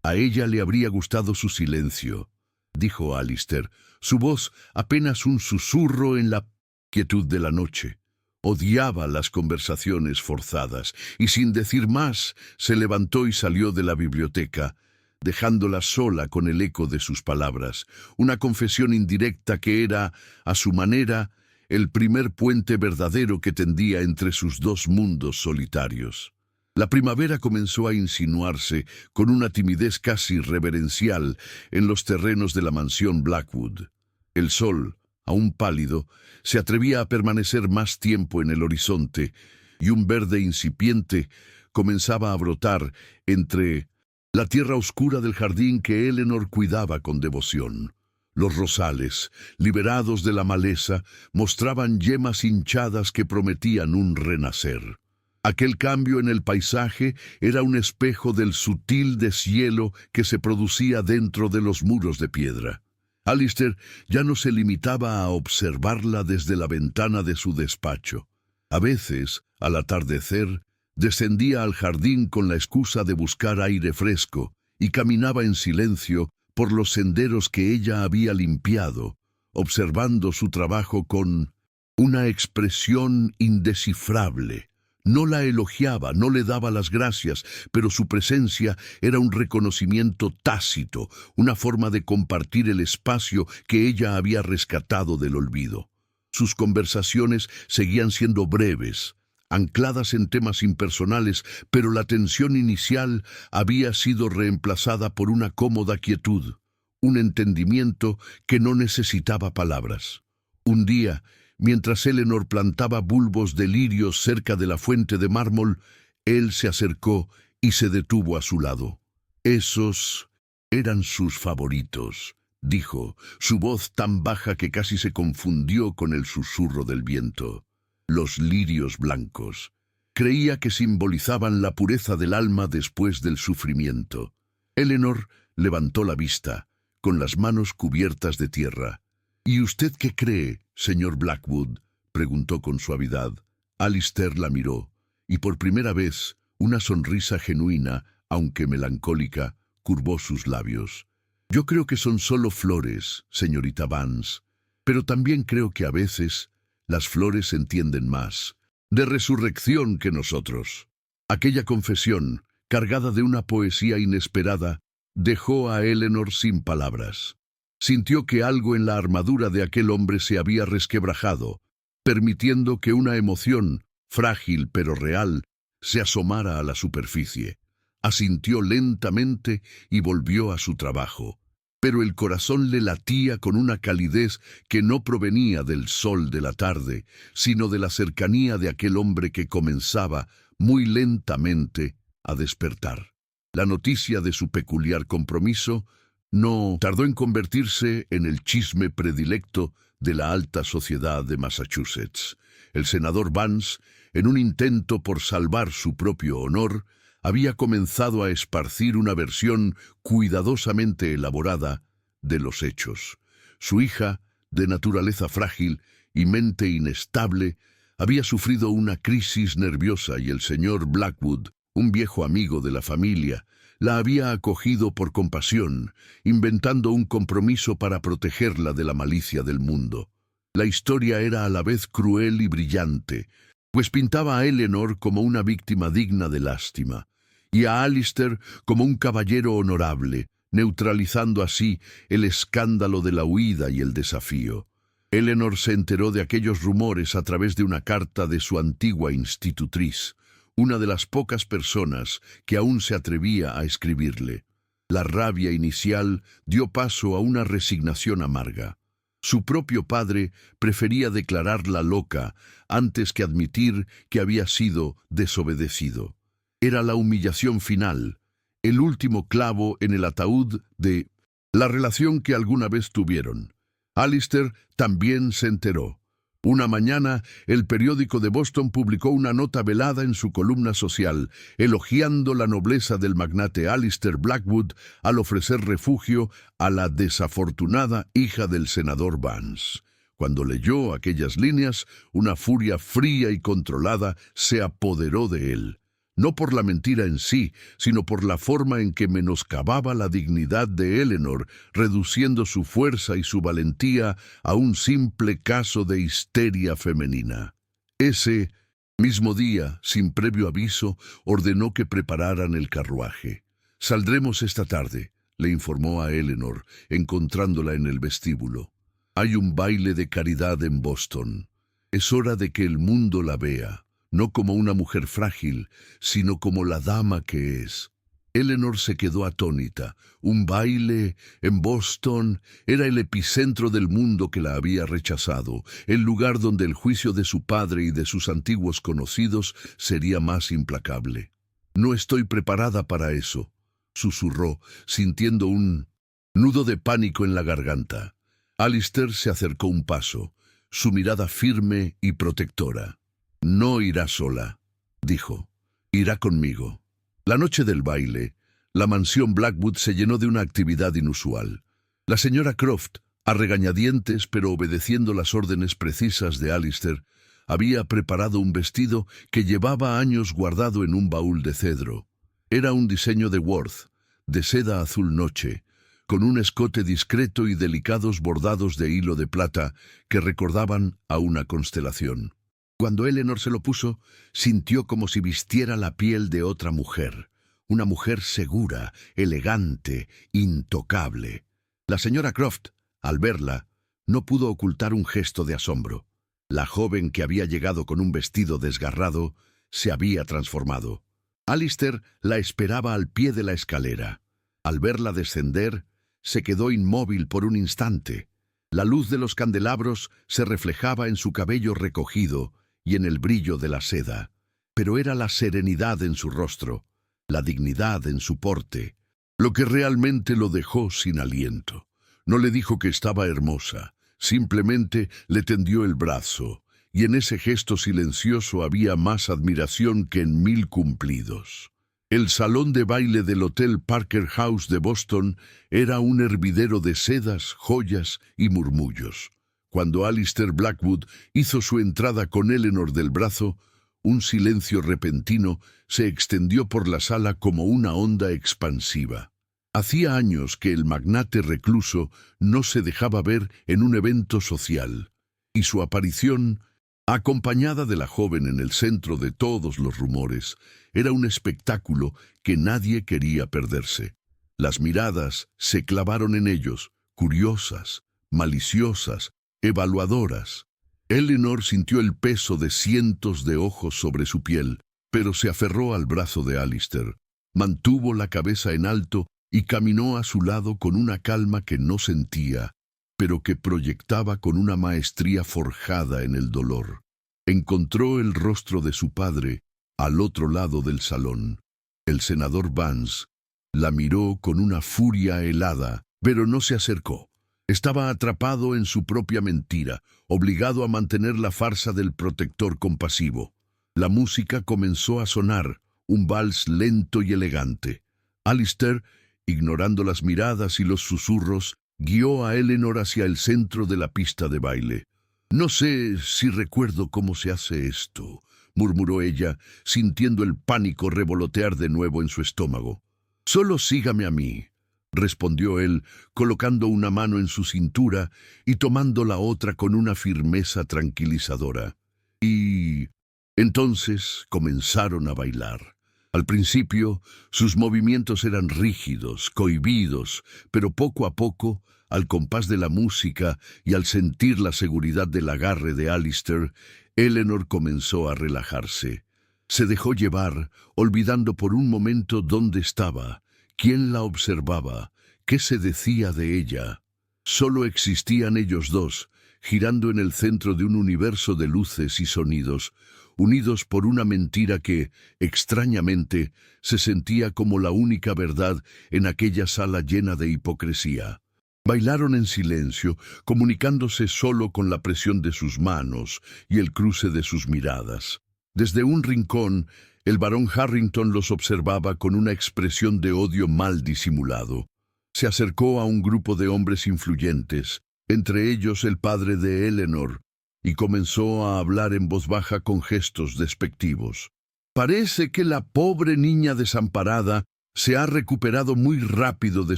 A ella le habría gustado su silencio, dijo Alistair, su voz apenas un susurro en la quietud de la noche. Odiaba las conversaciones forzadas, y sin decir más, se levantó y salió de la biblioteca, dejándola sola con el eco de sus palabras, una confesión indirecta que era, a su manera, el primer puente verdadero que tendía entre sus dos mundos solitarios. La primavera comenzó a insinuarse con una timidez casi reverencial en los terrenos de la mansión Blackwood. El sol, aún pálido, se atrevía a permanecer más tiempo en el horizonte, y un verde incipiente comenzaba a brotar entre la tierra oscura del jardín que Eleanor cuidaba con devoción. Los rosales, liberados de la maleza, mostraban yemas hinchadas que prometían un renacer. Aquel cambio en el paisaje era un espejo del sutil deshielo que se producía dentro de los muros de piedra. Alistair ya no se limitaba a observarla desde la ventana de su despacho. A veces, al atardecer, descendía al jardín con la excusa de buscar aire fresco y caminaba en silencio por los senderos que ella había limpiado, observando su trabajo con una expresión indescifrable. No la elogiaba, no le daba las gracias, pero su presencia era un reconocimiento tácito, una forma de compartir el espacio que ella había rescatado del olvido. Sus conversaciones seguían siendo breves, ancladas en temas impersonales, pero la tensión inicial había sido reemplazada por una cómoda quietud, un entendimiento que no necesitaba palabras. Un día, mientras Eleanor plantaba bulbos de lirios cerca de la fuente de mármol, él se acercó y se detuvo a su lado. «Esos eran sus favoritos», dijo, su voz tan baja que casi se confundió con el susurro del viento. «Los lirios blancos. Creía que simbolizaban la pureza del alma después del sufrimiento». Eleanor levantó la vista, con las manos cubiertas de tierra. «¿Y usted qué cree, señor Blackwood?», preguntó con suavidad. Alistair la miró, y por primera vez una sonrisa genuina, aunque melancólica, curvó sus labios. «Yo creo que son solo flores, señorita Vance, pero también creo que a veces las flores entienden más de resurrección que nosotros». Aquella confesión, cargada de una poesía inesperada, dejó a Eleanor sin palabras. Sintió que algo en la armadura de aquel hombre se había resquebrajado, permitiendo que una emoción, frágil pero real, se asomara a la superficie. Asintió lentamente y volvió a su trabajo, pero el corazón le latía con una calidez que no provenía del sol de la tarde, sino de la cercanía de aquel hombre que comenzaba, muy lentamente, a despertar. La noticia de su peculiar compromiso no tardó en convertirse en el chisme predilecto de la alta sociedad de Massachusetts. El senador Vance, en un intento por salvar su propio honor, había comenzado a esparcir una versión cuidadosamente elaborada de los hechos. Su hija, de naturaleza frágil y mente inestable, había sufrido una crisis nerviosa y el señor Blackwood, un viejo amigo de la familia, la había acogido por compasión, inventando un compromiso para protegerla de la malicia del mundo. La historia era a la vez cruel y brillante, pues pintaba a Eleanor como una víctima digna de lástima, y a Alistair como un caballero honorable, neutralizando así el escándalo de la huida y el desafío. Eleanor se enteró de aquellos rumores a través de una carta de su antigua institutriz, una de las pocas personas que aún se atrevía a escribirle. La rabia inicial dio paso a una resignación amarga. Su propio padre prefería declararla loca antes que admitir que había sido desobedecido. Era la humillación final, el último clavo en el ataúd de la relación que alguna vez tuvieron. Alistair también se enteró. Una mañana, el periódico de Boston publicó una nota velada en su columna social, elogiando la nobleza del magnate Alistair Blackwood al ofrecer refugio a la desafortunada hija del senador Vance. Cuando leyó aquellas líneas, una furia fría y controlada se apoderó de él. No por la mentira en sí, sino por la forma en que menoscababa la dignidad de Eleanor, reduciendo su fuerza y su valentía a un simple caso de histeria femenina. Ese mismo día, sin previo aviso, ordenó que prepararan el carruaje. «Saldremos esta tarde», le informó a Eleanor, encontrándola en el vestíbulo. «Hay un baile de caridad en Boston. Es hora de que el mundo la vea, no como una mujer frágil, sino como la dama que es». Eleanor se quedó atónita. Un baile en Boston era el epicentro del mundo que la había rechazado, el lugar donde el juicio de su padre y de sus antiguos conocidos sería más implacable. «No estoy preparada para eso», susurró, sintiendo un nudo de pánico en la garganta. Alistair se acercó un paso, su mirada firme y protectora. «No irá sola», dijo. «Irá conmigo». La noche del baile, la mansión Blackwood se llenó de una actividad inusual. La señora Croft, a regañadientes pero obedeciendo las órdenes precisas de Alistair, había preparado un vestido que llevaba años guardado en un baúl de cedro. Era un diseño de Worth, de seda azul noche, con un escote discreto y delicados bordados de hilo de plata que recordaban a una constelación. Cuando Eleanor se lo puso, sintió como si vistiera la piel de otra mujer, una mujer segura, elegante, intocable. La señora Croft, al verla, no pudo ocultar un gesto de asombro. La joven que había llegado con un vestido desgarrado se había transformado. Alistair la esperaba al pie de la escalera. Al verla descender, se quedó inmóvil por un instante. La luz de los candelabros se reflejaba en su cabello recogido y en el brillo de la seda, pero era la serenidad en su rostro, la dignidad en su porte, lo que realmente lo dejó sin aliento. No le dijo que estaba hermosa, simplemente le tendió el brazo, y en ese gesto silencioso había más admiración que en 1000 cumplidos. El salón de baile del Hotel Parker House de Boston era un hervidero de sedas, joyas y murmullos. Cuando Alistair Blackwood hizo su entrada con Eleanor del brazo, un silencio repentino se extendió por la sala como una onda expansiva. Hacía años que el magnate recluso no se dejaba ver en un evento social, y su aparición, acompañada de la joven en el centro de todos los rumores, era un espectáculo que nadie quería perderse. Las miradas se clavaron en ellos, curiosas, maliciosas, evaluadoras. Eleanor sintió el peso de cientos de ojos sobre su piel, pero se aferró al brazo de Alistair, mantuvo la cabeza en alto y caminó a su lado con una calma que no sentía, pero que proyectaba con una maestría forjada en el dolor. Encontró el rostro de su padre al otro lado del salón. El senador Vance la miró con una furia helada, pero no se acercó. Estaba atrapado en su propia mentira, obligado a mantener la farsa del protector compasivo. La música comenzó a sonar, un vals lento y elegante. Alistair, ignorando las miradas y los susurros, guió a Eleanor hacia el centro de la pista de baile. «No sé si recuerdo cómo se hace esto», murmuró ella, sintiendo el pánico revolotear de nuevo en su estómago. «Solo sígame a mí», respondió él, colocando una mano en su cintura y tomando la otra con una firmeza tranquilizadora. Y entonces comenzaron a bailar. Al principio, sus movimientos eran rígidos, cohibidos, pero poco a poco, al compás de la música y al sentir la seguridad del agarre de Alistair, Eleanor comenzó a relajarse. Se dejó llevar, olvidando por un momento dónde estaba, quién la observaba, qué se decía de ella. Solo existían ellos dos, girando en el centro de un universo de luces y sonidos, unidos por una mentira que, extrañamente, se sentía como la única verdad en aquella sala llena de hipocresía. Bailaron en silencio, comunicándose solo con la presión de sus manos y el cruce de sus miradas. Desde un rincón, el barón Harrington los observaba con una expresión de odio mal disimulado. Se acercó a un grupo de hombres influyentes, entre ellos el padre de Eleanor, y comenzó a hablar en voz baja con gestos despectivos. «Parece que la pobre niña desamparada se ha recuperado muy rápido de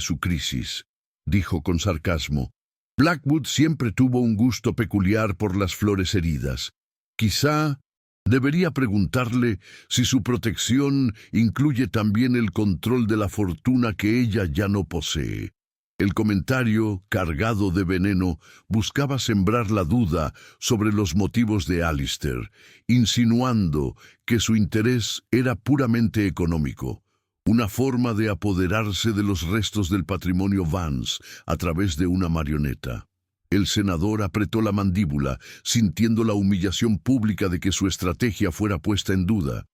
su crisis», dijo con sarcasmo. «Blackwood siempre tuvo un gusto peculiar por las flores heridas. Quizá debería preguntarle si su protección incluye también el control de la fortuna que ella ya no posee». El comentario, cargado de veneno, buscaba sembrar la duda sobre los motivos de Alistair, insinuando que su interés era puramente económico, una forma de apoderarse de los restos del patrimonio Vance a través de una marioneta. El senador apretó la mandíbula, sintiendo la humillación pública de que su estrategia fuera puesta en duda,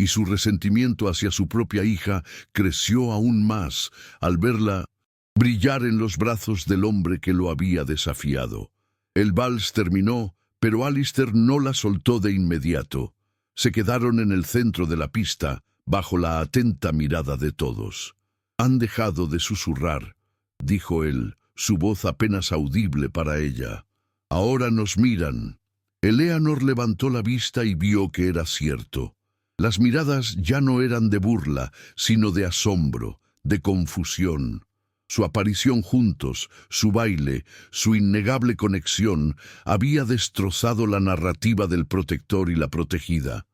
y su resentimiento hacia su propia hija creció aún más al verla brillar en los brazos del hombre que lo había desafiado. El vals terminó, pero Alistair no la soltó de inmediato. Se quedaron en el centro de la pista, bajo la atenta mirada de todos. «Han dejado de susurrar», dijo él, su voz apenas audible para ella. «Ahora nos miran». Eleanor levantó la vista y vio que era cierto. Las miradas ya no eran de burla, sino de asombro, de confusión. Su aparición juntos, su baile, su innegable conexión, había destrozado la narrativa del protector y la protegida.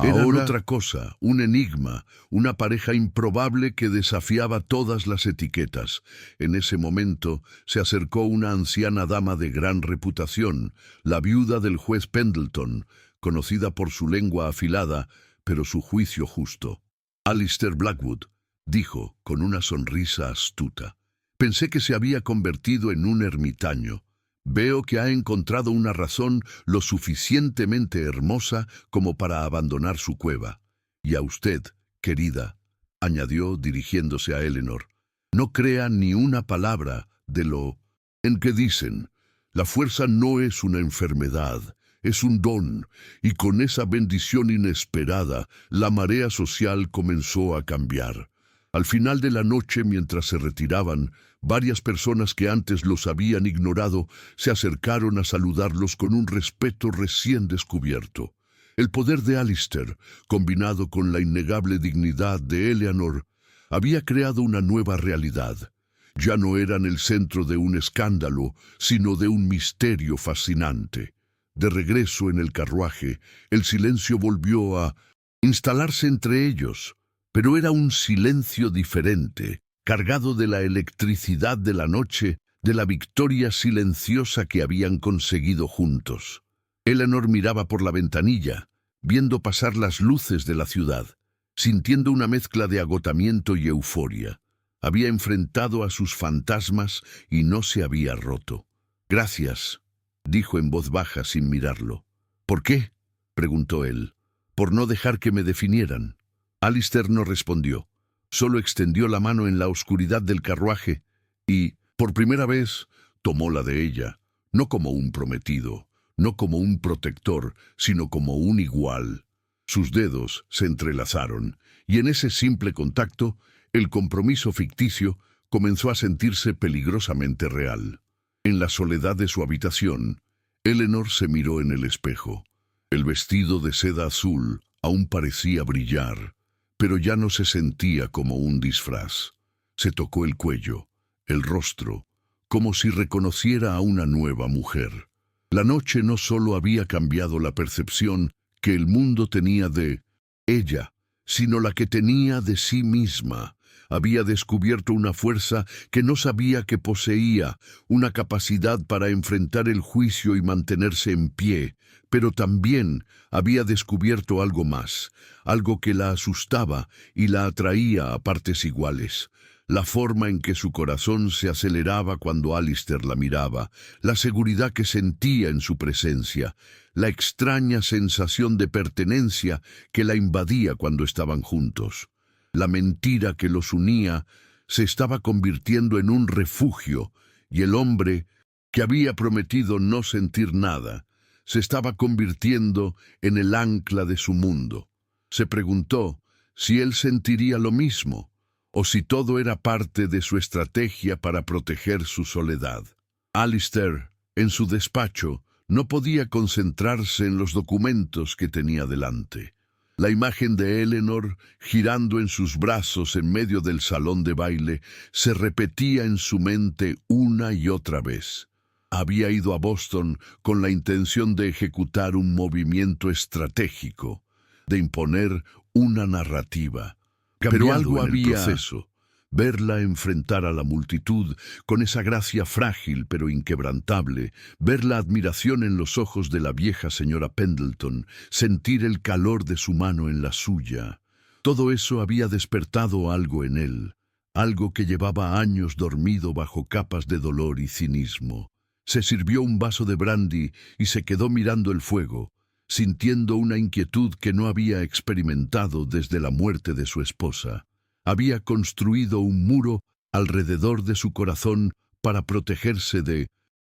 Eran otra cosa, un enigma, una pareja improbable que desafiaba todas las etiquetas. En ese momento se acercó una anciana dama de gran reputación, la viuda del juez Pendleton, conocida por su lengua afilada, pero su juicio justo. «Alistair Blackwood», dijo con una sonrisa astuta. «Pensé que se había convertido en un ermitaño. Veo que ha encontrado una razón lo suficientemente hermosa como para abandonar su cueva. Y a usted, querida», añadió dirigiéndose a Eleanor, «no crea ni una palabra de lo en que dicen. La fuerza no es una enfermedad, es un don, y con esa bendición inesperada, la marea social comenzó a cambiar. Al final de la noche, mientras se retiraban, varias personas que antes los habían ignorado se acercaron a saludarlos con un respeto recién descubierto. El poder de Alistair, combinado con la innegable dignidad de Eleanor, había creado una nueva realidad. Ya no eran el centro de un escándalo, sino de un misterio fascinante. De regreso en el carruaje, el silencio volvió a instalarse entre ellos, pero era un silencio diferente, cargado de la electricidad de la noche, de la victoria silenciosa que habían conseguido juntos. Eleanor miraba por la ventanilla, viendo pasar las luces de la ciudad, sintiendo una mezcla de agotamiento y euforia. Había enfrentado a sus fantasmas y no se había roto. «Gracias», dijo en voz baja sin mirarlo. «¿Por qué?», preguntó él. «Por no dejar que me definieran». Alistair no respondió. Solo extendió la mano en la oscuridad del carruaje y, por primera vez, tomó la de ella, no como un prometido, no como un protector, sino como un igual. Sus dedos se entrelazaron, y en ese simple contacto, el compromiso ficticio comenzó a sentirse peligrosamente real. En la soledad de su habitación, Eleanor se miró en el espejo. El vestido de seda azul aún parecía brillar, pero ya no se sentía como un disfraz. Se tocó el cuello, el rostro, como si reconociera a una nueva mujer. La noche no solo había cambiado la percepción que el mundo tenía de ella, sino la que tenía de sí misma. Había descubierto una fuerza que no sabía que poseía, una capacidad para enfrentar el juicio y mantenerse en pie, pero también había descubierto algo más, algo que la asustaba y la atraía a partes iguales. La forma en que su corazón se aceleraba cuando Alistair la miraba, la seguridad que sentía en su presencia, la extraña sensación de pertenencia que la invadía cuando estaban juntos. La mentira que los unía se estaba convirtiendo en un refugio, y el hombre, que había prometido no sentir nada, se estaba convirtiendo en el ancla de su mundo. Se preguntó si él sentiría lo mismo, o si todo era parte de su estrategia para proteger su soledad. Alistair, en su despacho, no podía concentrarse en los documentos que tenía delante. La imagen de Eleanor, girando en sus brazos en medio del salón de baile, se repetía en su mente una y otra vez. Había ido a Boston con la intención de ejecutar un movimiento estratégico, de imponer una narrativa. Pero algo había proceso. Verla enfrentar a la multitud con esa gracia frágil pero inquebrantable, ver la admiración en los ojos de la vieja señora Pendleton, sentir el calor de su mano en la suya. Todo eso había despertado algo en él, algo que llevaba años dormido bajo capas de dolor y cinismo. Se sirvió un vaso de brandy y se quedó mirando el fuego. sintiendo una inquietud que no había experimentado desde la muerte de su esposa. Había construido un muro alrededor de su corazón para protegerse de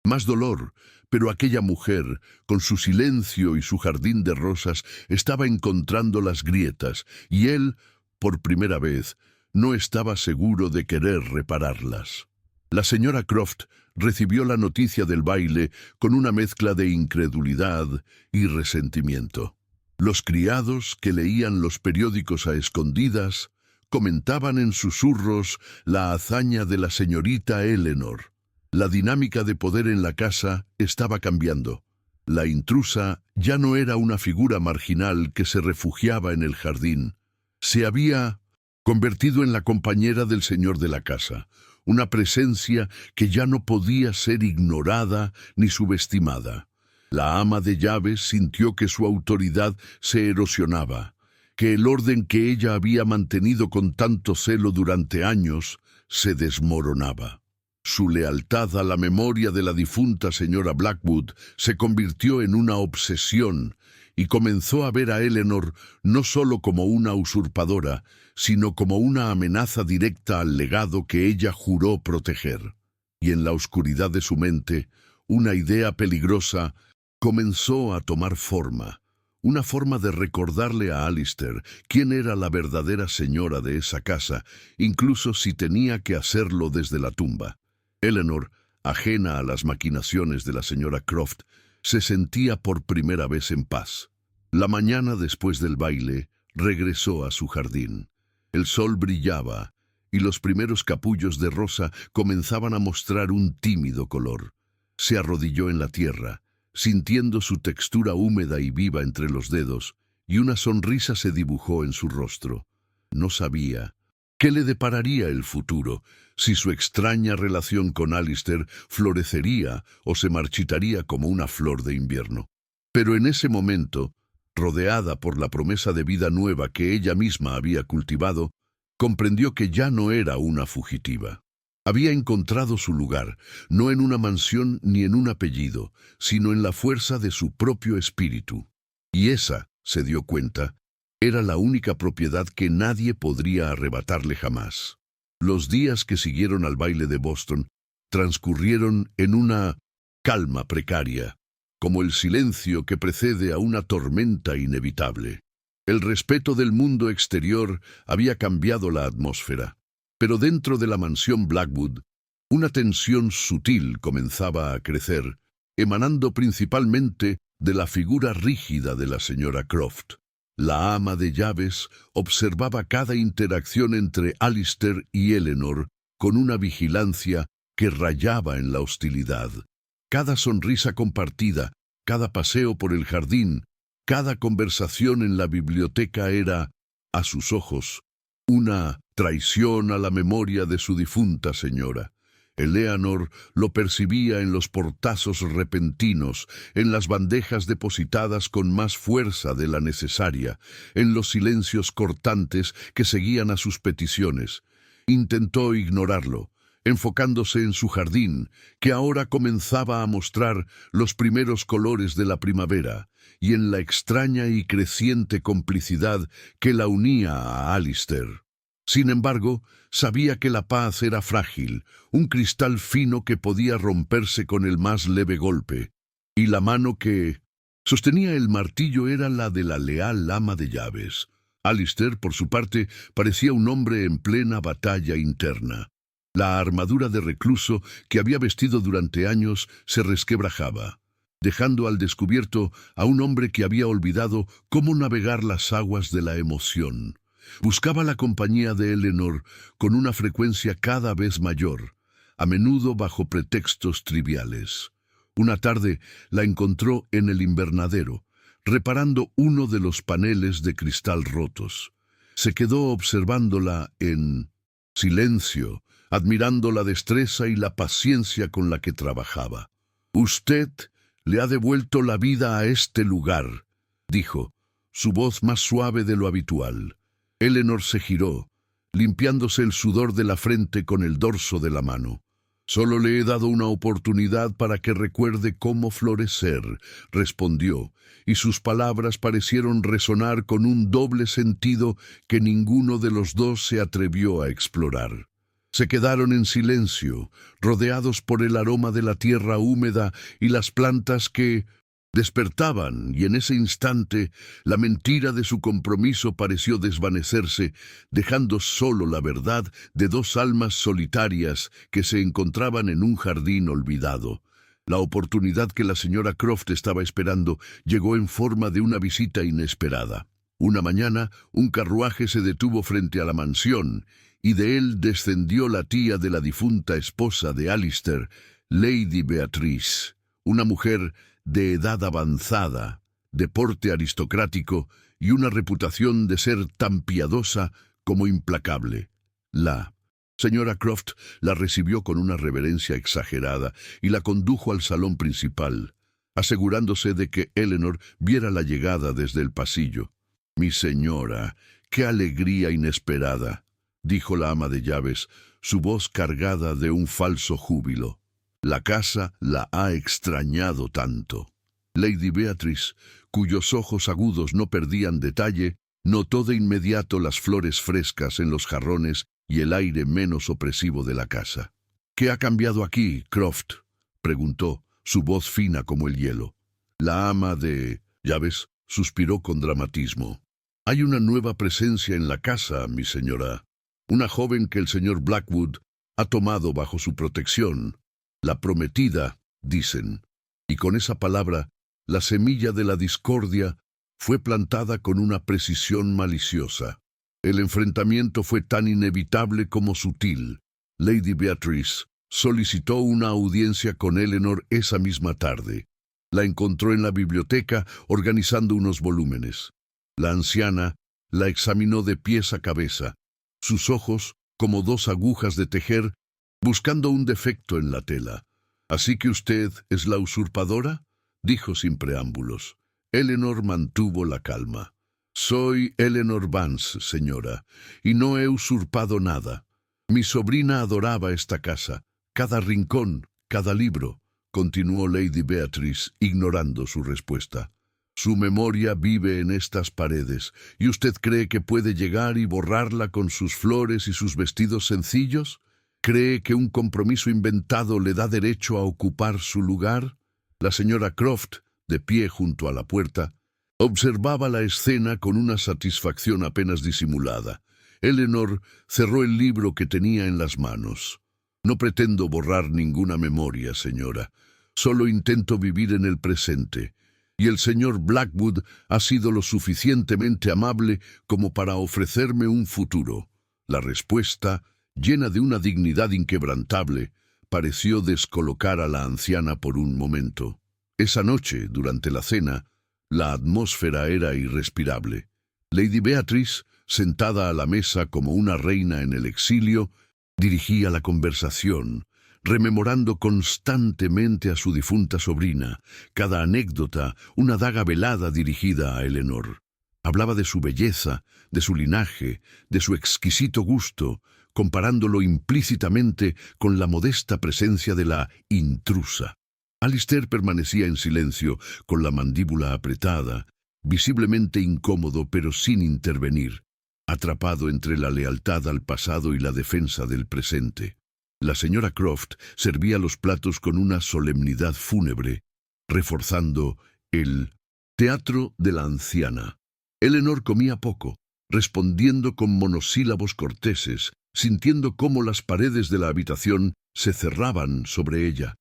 más dolor, pero aquella mujer, con su silencio y su jardín de rosas, estaba encontrando las grietas, y él, por primera vez, no estaba seguro de querer repararlas. La señora Croft recibió la noticia del baile con una mezcla de incredulidad y resentimiento. Los criados, que leían los periódicos a escondidas, comentaban en susurros la hazaña de la señorita Eleanor. La dinámica de poder en la casa estaba cambiando. La intrusa ya no era una figura marginal que se refugiaba en el jardín. Se había convertido en la compañera del señor de la casa, una presencia que ya no podía ser ignorada ni subestimada. La ama de llaves sintió que su autoridad se erosionaba, que el orden que ella había mantenido con tanto celo durante años se desmoronaba. Su lealtad a la memoria de la difunta señora Blackwood se convirtió en una obsesión y comenzó a ver a Eleanor no solo como una usurpadora, sino como una amenaza directa al legado que ella juró proteger. Y en la oscuridad de su mente, una idea peligrosa comenzó a tomar forma. Una forma de recordarle a Alistair quién era la verdadera señora de esa casa, incluso si tenía que hacerlo desde la tumba. Eleanor, ajena a las maquinaciones de la señora Croft, se sentía por primera vez en paz. La mañana después del baile, regresó a su jardín. El sol brillaba, y los primeros capullos de rosa comenzaban a mostrar un tímido color. Se arrodilló en la tierra, sintiendo su textura húmeda y viva entre los dedos, y una sonrisa se dibujó en su rostro. No sabía qué le depararía el futuro, si su extraña relación con Alistair florecería o se marchitaría como una flor de invierno. Pero en ese momento, rodeada por la promesa de vida nueva que ella misma había cultivado, comprendió que ya no era una fugitiva. Había encontrado su lugar, no en una mansión ni en un apellido, sino en la fuerza de su propio espíritu. Y esa, se dio cuenta, era la única propiedad que nadie podría arrebatarle jamás. Los días que siguieron al baile de Boston transcurrieron en una calma precaria, como el silencio que precede a una tormenta inevitable. El respeto del mundo exterior había cambiado la atmósfera, pero dentro de la mansión Blackwood, una tensión sutil comenzaba a crecer, emanando principalmente de la figura rígida de la señora Croft. La ama de llaves observaba cada interacción entre Alistair y Eleanor con una vigilancia que rayaba en la hostilidad. Cada sonrisa compartida, cada paseo por el jardín, cada conversación en la biblioteca era, a sus ojos, una traición a la memoria de su difunta señora. Eleanor lo percibía en los portazos repentinos, en las bandejas depositadas con más fuerza de la necesaria, en los silencios cortantes que seguían a sus peticiones. Intentó ignorarlo, enfocándose en su jardín, que ahora comenzaba a mostrar los primeros colores de la primavera, y en la extraña y creciente complicidad que la unía a Alistair. Sin embargo, sabía que la paz era frágil, un cristal fino que podía romperse con el más leve golpe, y la mano que sostenía el martillo era la de la leal ama de llaves. Alistair, por su parte, parecía un hombre en plena batalla interna. La armadura de recluso que había vestido durante años se resquebrajaba, dejando al descubierto a un hombre que había olvidado cómo navegar las aguas de la emoción. Buscaba la compañía de Eleanor con una frecuencia cada vez mayor, a menudo bajo pretextos triviales. Una tarde la encontró en el invernadero, reparando uno de los paneles de cristal rotos. Se quedó observándola en silencio, admirando la destreza y la paciencia con la que trabajaba. «Usted le ha devuelto la vida a este lugar», dijo, su voz más suave de lo habitual. Eleanor se giró, limpiándose el sudor de la frente con el dorso de la mano. Solo le he dado una oportunidad para que recuerde cómo florecer, respondió, y sus palabras parecieron resonar con un doble sentido que ninguno de los dos se atrevió a explorar. Se quedaron en silencio, rodeados por el aroma de la tierra húmeda y las plantas que despertaban, y en ese instante la mentira de su compromiso pareció desvanecerse, dejando solo la verdad de dos almas solitarias que se encontraban en un jardín olvidado. La oportunidad que la señora Croft estaba esperando llegó en forma de una visita inesperada. Una mañana, un carruaje se detuvo frente a la mansión, y de él descendió la tía de la difunta esposa de Alistair, Lady Beatrice, una mujer de edad avanzada, de porte aristocrático y una reputación de ser tan piadosa como implacable. La señora Croft la recibió con una reverencia exagerada y la condujo al salón principal, asegurándose de que Eleanor viera la llegada desde el pasillo. «Mi señora, qué alegría inesperada», dijo la ama de llaves, su voz cargada de un falso júbilo. «La casa la ha extrañado tanto». Lady Beatrice, cuyos ojos agudos no perdían detalle, notó de inmediato las flores frescas en los jarrones y el aire menos opresivo de la casa. «¿Qué ha cambiado aquí, Croft?», preguntó, su voz fina como el hielo. La ama de llaves suspiró con dramatismo. «Hay una nueva presencia en la casa, mi señora. Una joven que el señor Blackwood ha tomado bajo su protección. La prometida, dicen». Y con esa palabra, la semilla de la discordia fue plantada con una precisión maliciosa. El enfrentamiento fue tan inevitable como sutil. Lady Beatrice solicitó una audiencia con Eleanor esa misma tarde. La encontró en la biblioteca organizando unos volúmenes. La anciana la examinó de pies a cabeza, sus ojos como dos agujas de tejer, buscando un defecto en la tela. «¿Así que usted es la usurpadora?», dijo sin preámbulos. Eleanor mantuvo la calma. «Soy Eleanor Vance, señora, y no he usurpado nada. Mi sobrina adoraba esta casa, cada rincón, cada libro», continuó Lady Beatrice, ignorando su respuesta. «Su memoria vive en estas paredes, ¿y usted cree que puede llegar y borrarla con sus flores y sus vestidos sencillos? ¿Cree que un compromiso inventado le da derecho a ocupar su lugar?». La señora Croft, de pie junto a la puerta, observaba la escena con una satisfacción apenas disimulada. Eleanor cerró el libro que tenía en las manos. «No pretendo borrar ninguna memoria, señora. Solo intento vivir en el presente. Y el señor Blackwood ha sido lo suficientemente amable como para ofrecerme un futuro». La respuesta, llena de una dignidad inquebrantable, pareció descolocar a la anciana por un momento. Esa noche, durante la cena, la atmósfera era irrespirable. Lady Beatrice, sentada a la mesa como una reina en el exilio, dirigía la conversación, rememorando constantemente a su difunta sobrina, cada anécdota una daga velada dirigida a Eleanor. Hablaba de su belleza, de su linaje, de su exquisito gusto, comparándolo implícitamente con la modesta presencia de la intrusa. Alistair permanecía en silencio, con la mandíbula apretada, visiblemente incómodo pero sin intervenir, atrapado entre la lealtad al pasado y la defensa del presente. La señora Croft servía los platos con una solemnidad fúnebre, reforzando el teatro de la anciana. Eleanor comía poco, respondiendo con monosílabos corteses, sintiendo cómo las paredes de la habitación se cerraban sobre ella.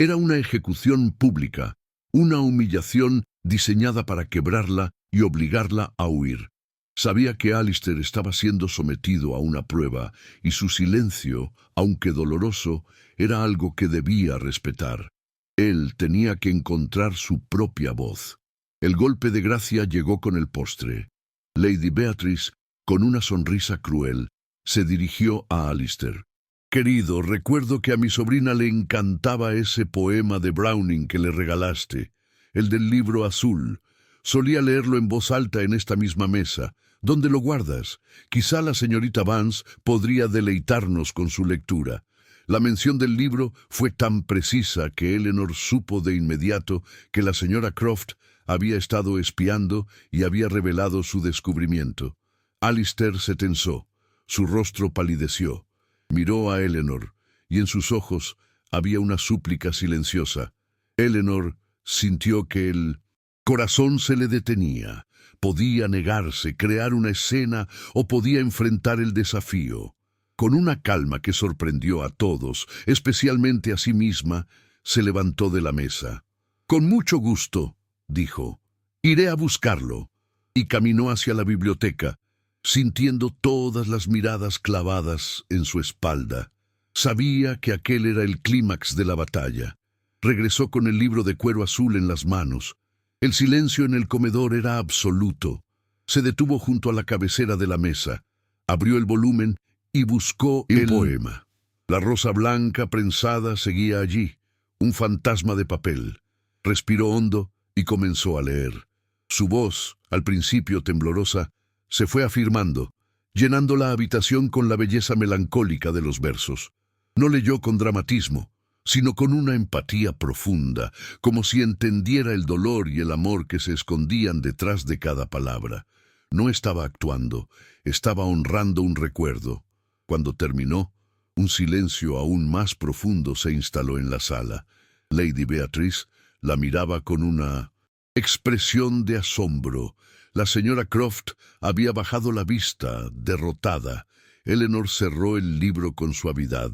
Era una ejecución pública, una humillación diseñada para quebrarla y obligarla a huir. Sabía que Alistair estaba siendo sometido a una prueba, y su silencio, aunque doloroso, era algo que debía respetar. Él tenía que encontrar su propia voz. El golpe de gracia llegó con el postre. Lady Beatrice, con una sonrisa cruel, se dirigió a Alistair. «Querido, recuerdo que a mi sobrina le encantaba ese poema de Browning que le regalaste, el del libro azul. Solía leerlo en voz alta en esta misma mesa. ¿Dónde lo guardas? Quizá la señorita Vance podría deleitarnos con su lectura». La mención del libro fue tan precisa que Eleanor supo de inmediato que la señora Croft había estado espiando y había revelado su descubrimiento. Alistair se tensó, su rostro palideció. Miró a Eleanor, y en sus ojos había una súplica silenciosa. Eleanor sintió que el corazón se le detenía. Podía negarse, crear una escena o podía enfrentar el desafío. Con una calma que sorprendió a todos, especialmente a sí misma, se levantó de la mesa. «Con mucho gusto», dijo. «Iré a buscarlo». Y caminó hacia la biblioteca, sintiendo todas las miradas clavadas en su espalda. Sabía que aquel era el clímax de la batalla. Regresó con el libro de cuero azul en las manos. El silencio en el comedor era absoluto. Se detuvo junto a la cabecera de la mesa, abrió el volumen y buscó el poema. La rosa blanca prensada seguía allí, un fantasma de papel. Respiró hondo y comenzó a leer. Su voz, al principio temblorosa, se fue afirmando, llenando la habitación con la belleza melancólica de los versos. No leyó con dramatismo, sino con una empatía profunda, como si entendiera el dolor y el amor que se escondían detrás de cada palabra. No estaba actuando, estaba honrando un recuerdo. Cuando terminó, un silencio aún más profundo se instaló en la sala. Lady Beatrice la miraba con una expresión de asombro. La señora Croft había bajado la vista, derrotada. Eleanor cerró el libro con suavidad.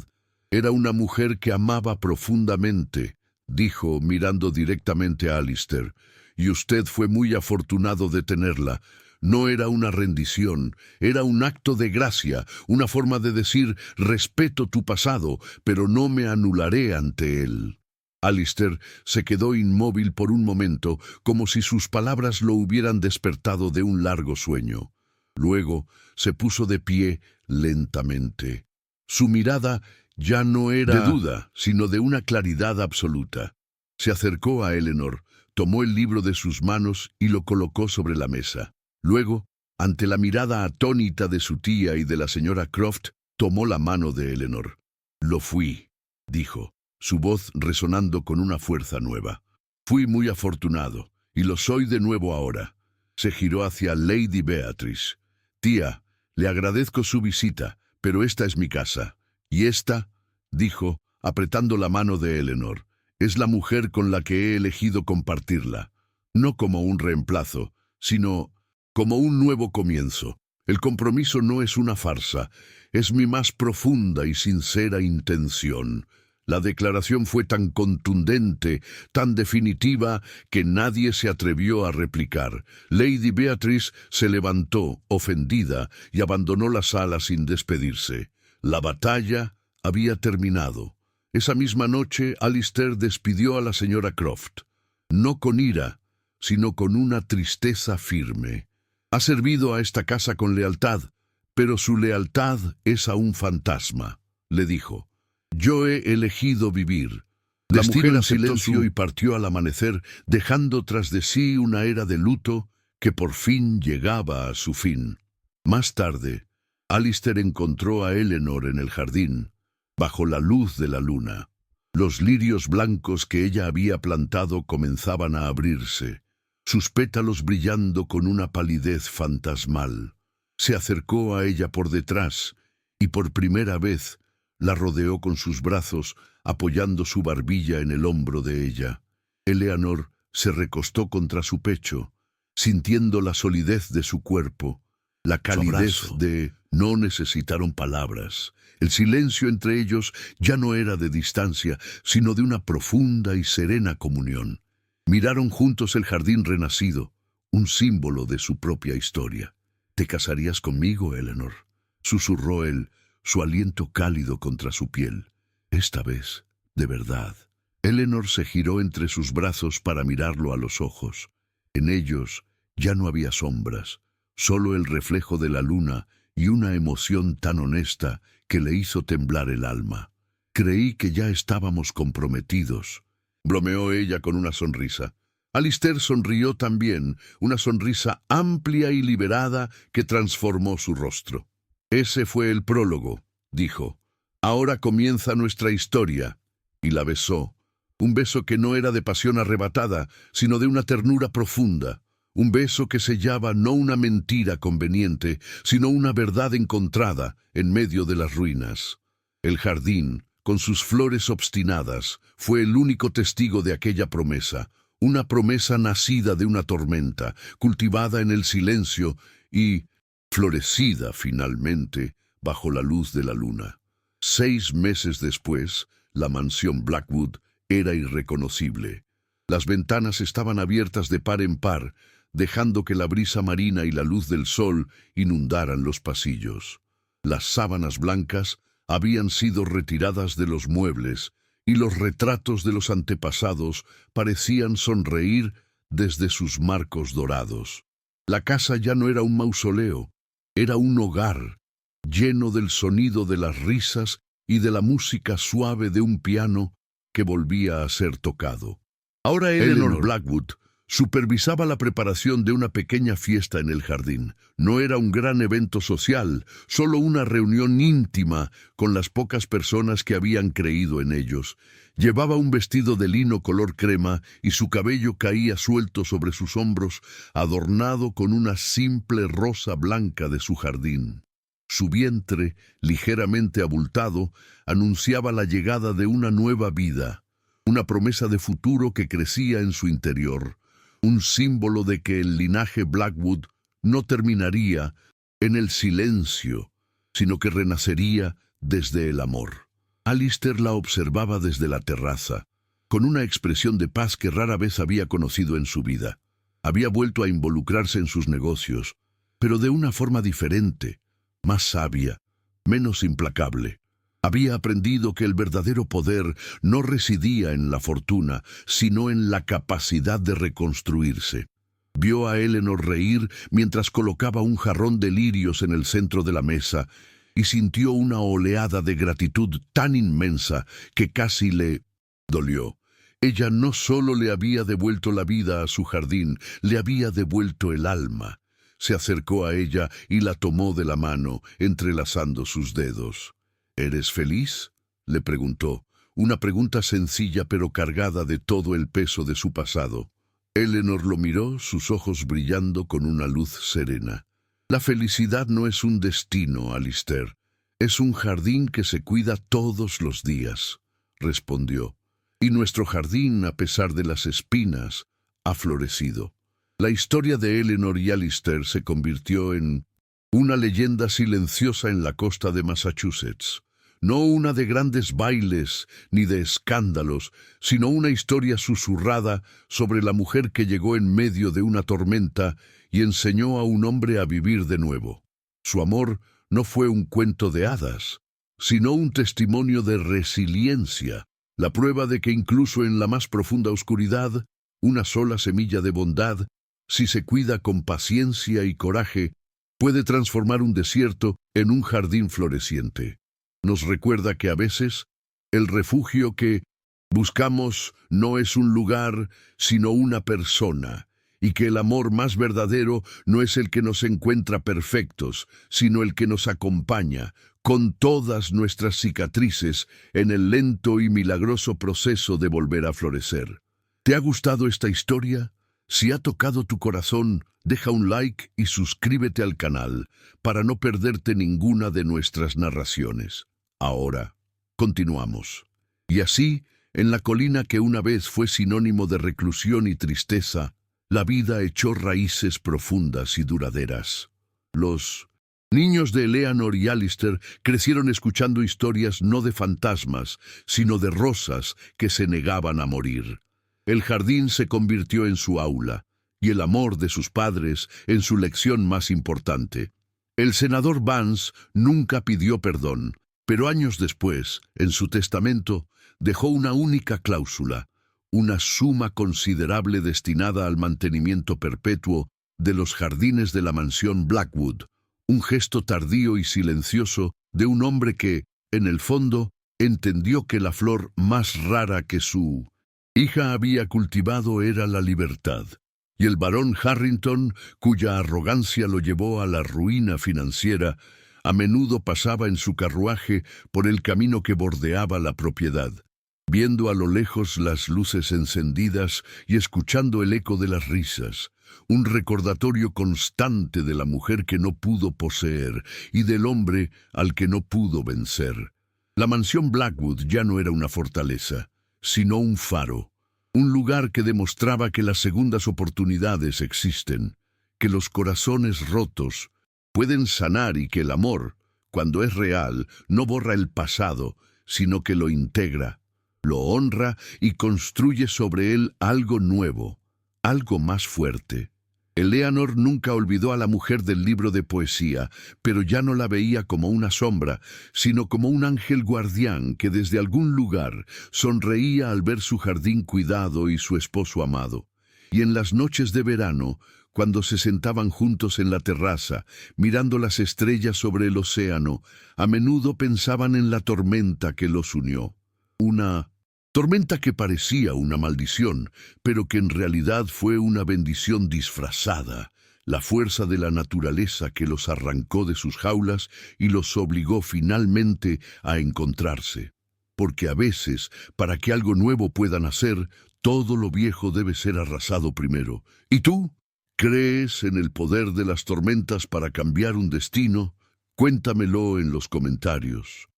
«Era una mujer que amaba profundamente», dijo, mirando directamente a Alistair, «y usted fue muy afortunado de tenerla. No era una rendición, era un acto de gracia, una forma de decir, respeto tu pasado, pero no me anularé ante él». Alistair se quedó inmóvil por un momento, como si sus palabras lo hubieran despertado de un largo sueño. Luego se puso de pie lentamente. Su mirada ya no era de duda, sino de una claridad absoluta. Se acercó a Eleanor, tomó el libro de sus manos y lo colocó sobre la mesa. Luego, ante la mirada atónita de su tía y de la señora Croft, tomó la mano de Eleanor. «Lo fui», dijo, su voz resonando con una fuerza nueva. «Fui muy afortunado, y lo soy de nuevo ahora». Se giró hacia Lady Beatrice. «Tía, le agradezco su visita, pero esta es mi casa. Y esta», dijo, apretando la mano de Eleanor, «es la mujer con la que he elegido compartirla. No como un reemplazo, sino como un nuevo comienzo. El compromiso no es una farsa, es mi más profunda y sincera intención». La declaración fue tan contundente, tan definitiva, que nadie se atrevió a replicar. Lady Beatrice se levantó, ofendida, y abandonó la sala sin despedirse. La batalla había terminado. Esa misma noche, Alistair despidió a la señora Croft. No con ira, sino con una tristeza firme. «Ha servido a esta casa con lealtad, pero su lealtad es a un fantasma», le dijo. «Yo he elegido vivir». La mujer aceptó y partió al amanecer, dejando tras de sí una era de luto que por fin llegaba a su fin. Más tarde, Alistair encontró a Eleanor en el jardín, bajo la luz de la luna. Los lirios blancos que ella había plantado comenzaban a abrirse, sus pétalos brillando con una palidez fantasmal. Se acercó a ella por detrás y por primera vez la rodeó con sus brazos, apoyando su barbilla en el hombro de ella. Eleanor se recostó contra su pecho, sintiendo la solidez de su cuerpo, la calidez de... No necesitaron palabras. El silencio entre ellos ya no era de distancia, sino de una profunda y serena comunión. Miraron juntos el jardín renacido, un símbolo de su propia historia. «¿Te casarías conmigo, Eleanor?», susurró él, su aliento cálido contra su piel. «Esta vez, de verdad». Eleanor se giró entre sus brazos para mirarlo a los ojos. En ellos ya no había sombras, solo el reflejo de la luna y una emoción tan honesta que le hizo temblar el alma. «Creí que ya estábamos comprometidos», bromeó ella con una sonrisa. Alistair sonrió también, una sonrisa amplia y liberada que transformó su rostro. «Ese fue el prólogo», dijo. Ahora comienza nuestra historia. Y la besó. Un beso que no era de pasión arrebatada, sino de una ternura profunda. Un beso que sellaba no una mentira conveniente, sino una verdad encontrada en medio de las ruinas. El jardín, con sus flores obstinadas, fue el único testigo de aquella promesa. Una promesa nacida de una tormenta, cultivada en el silencio y florecida finalmente bajo la luz de la luna. 6 meses después, la mansión Blackwood era irreconocible. Las ventanas estaban abiertas de par en par, dejando que la brisa marina y la luz del sol inundaran los pasillos. Las sábanas blancas habían sido retiradas de los muebles, y los retratos de los antepasados parecían sonreír desde sus marcos dorados. La casa ya no era un mausoleo, era un hogar, lleno del sonido de las risas y de la música suave de un piano que volvía a ser tocado. Ahora Eleanor Blackwood supervisaba la preparación de una pequeña fiesta en el jardín. No era un gran evento social, solo una reunión íntima con las pocas personas que habían creído en ellos. Llevaba un vestido de lino color crema y su cabello caía suelto sobre sus hombros, adornado con una simple rosa blanca de su jardín. Su vientre, ligeramente abultado, anunciaba la llegada de una nueva vida, una promesa de futuro que crecía en su interior, un símbolo de que el linaje Blackwood no terminaría en el silencio, sino que renacería desde el amor. Alistair la observaba desde la terraza, con una expresión de paz que rara vez había conocido en su vida. Había vuelto a involucrarse en sus negocios, pero de una forma diferente, más sabia, menos implacable. Había aprendido que el verdadero poder no residía en la fortuna, sino en la capacidad de reconstruirse. Vio a Eleanor reír mientras colocaba un jarrón de lirios en el centro de la mesa y sintió una oleada de gratitud tan inmensa que casi le dolió. Ella no solo le había devuelto la vida a su jardín, le había devuelto el alma. Se acercó a ella y la tomó de la mano, entrelazando sus dedos. ¿Eres feliz?, le preguntó, una pregunta sencilla pero cargada de todo el peso de su pasado. Eleanor lo miró, sus ojos brillando con una luz serena. La felicidad no es un destino, Alistair. Es un jardín que se cuida todos los días, respondió. Y nuestro jardín, a pesar de las espinas, ha florecido. La historia de Eleanor y Alistair se convirtió en una leyenda silenciosa en la costa de Massachusetts. No una de grandes bailes ni de escándalos, sino una historia susurrada sobre la mujer que llegó en medio de una tormenta y enseñó a un hombre a vivir de nuevo. Su amor no fue un cuento de hadas, sino un testimonio de resiliencia, la prueba de que incluso en la más profunda oscuridad, una sola semilla de bondad, si se cuida con paciencia y coraje, puede transformar un desierto en un jardín floreciente. Nos recuerda que a veces el refugio que buscamos no es un lugar, sino una persona, y que el amor más verdadero no es el que nos encuentra perfectos, sino el que nos acompaña, con todas nuestras cicatrices, en el lento y milagroso proceso de volver a florecer. ¿Te ha gustado esta historia? Si ha tocado tu corazón, deja un like y suscríbete al canal para no perderte ninguna de nuestras narraciones. Ahora, continuamos. Y así, en la colina que una vez fue sinónimo de reclusión y tristeza, la vida echó raíces profundas y duraderas. Los niños de Eleanor y Alistair crecieron escuchando historias no de fantasmas, sino de rosas que se negaban a morir. El jardín se convirtió en su aula, y el amor de sus padres en su lección más importante. El senador Vance nunca pidió perdón, pero años después, en su testamento, dejó una única cláusula, una suma considerable destinada al mantenimiento perpetuo de los jardines de la mansión Blackwood, un gesto tardío y silencioso de un hombre que, en el fondo, entendió que la flor más rara que su hija había cultivado era la libertad, y el barón Harrington, cuya arrogancia lo llevó a la ruina financiera, A menudo pasaba en su carruaje por el camino que bordeaba la propiedad, viendo a lo lejos las luces encendidas y escuchando el eco de las risas, un recordatorio constante de la mujer que no pudo poseer y del hombre al que no pudo vencer. La mansión Blackwood ya no era una fortaleza, sino un faro, un lugar que demostraba que las segundas oportunidades existen, que los corazones rotos pueden sanar y que el amor, cuando es real, no borra el pasado, sino que lo integra, lo honra y construye sobre él algo nuevo, algo más fuerte. Eleanor nunca olvidó a la mujer del libro de poesía, pero ya no la veía como una sombra, sino como un ángel guardián que desde algún lugar sonreía al ver su jardín cuidado y su esposo amado. Y en las noches de verano, cuando se sentaban juntos en la terraza, mirando las estrellas sobre el océano, a menudo pensaban en la tormenta que los unió. Una tormenta que parecía una maldición, pero que en realidad fue una bendición disfrazada, la fuerza de la naturaleza que los arrancó de sus jaulas y los obligó finalmente a encontrarse. Porque a veces, para que algo nuevo pueda nacer, todo lo viejo debe ser arrasado primero. ¿Y tú? ¿Crees en el poder de las tormentas para cambiar un destino? Cuéntamelo en los comentarios.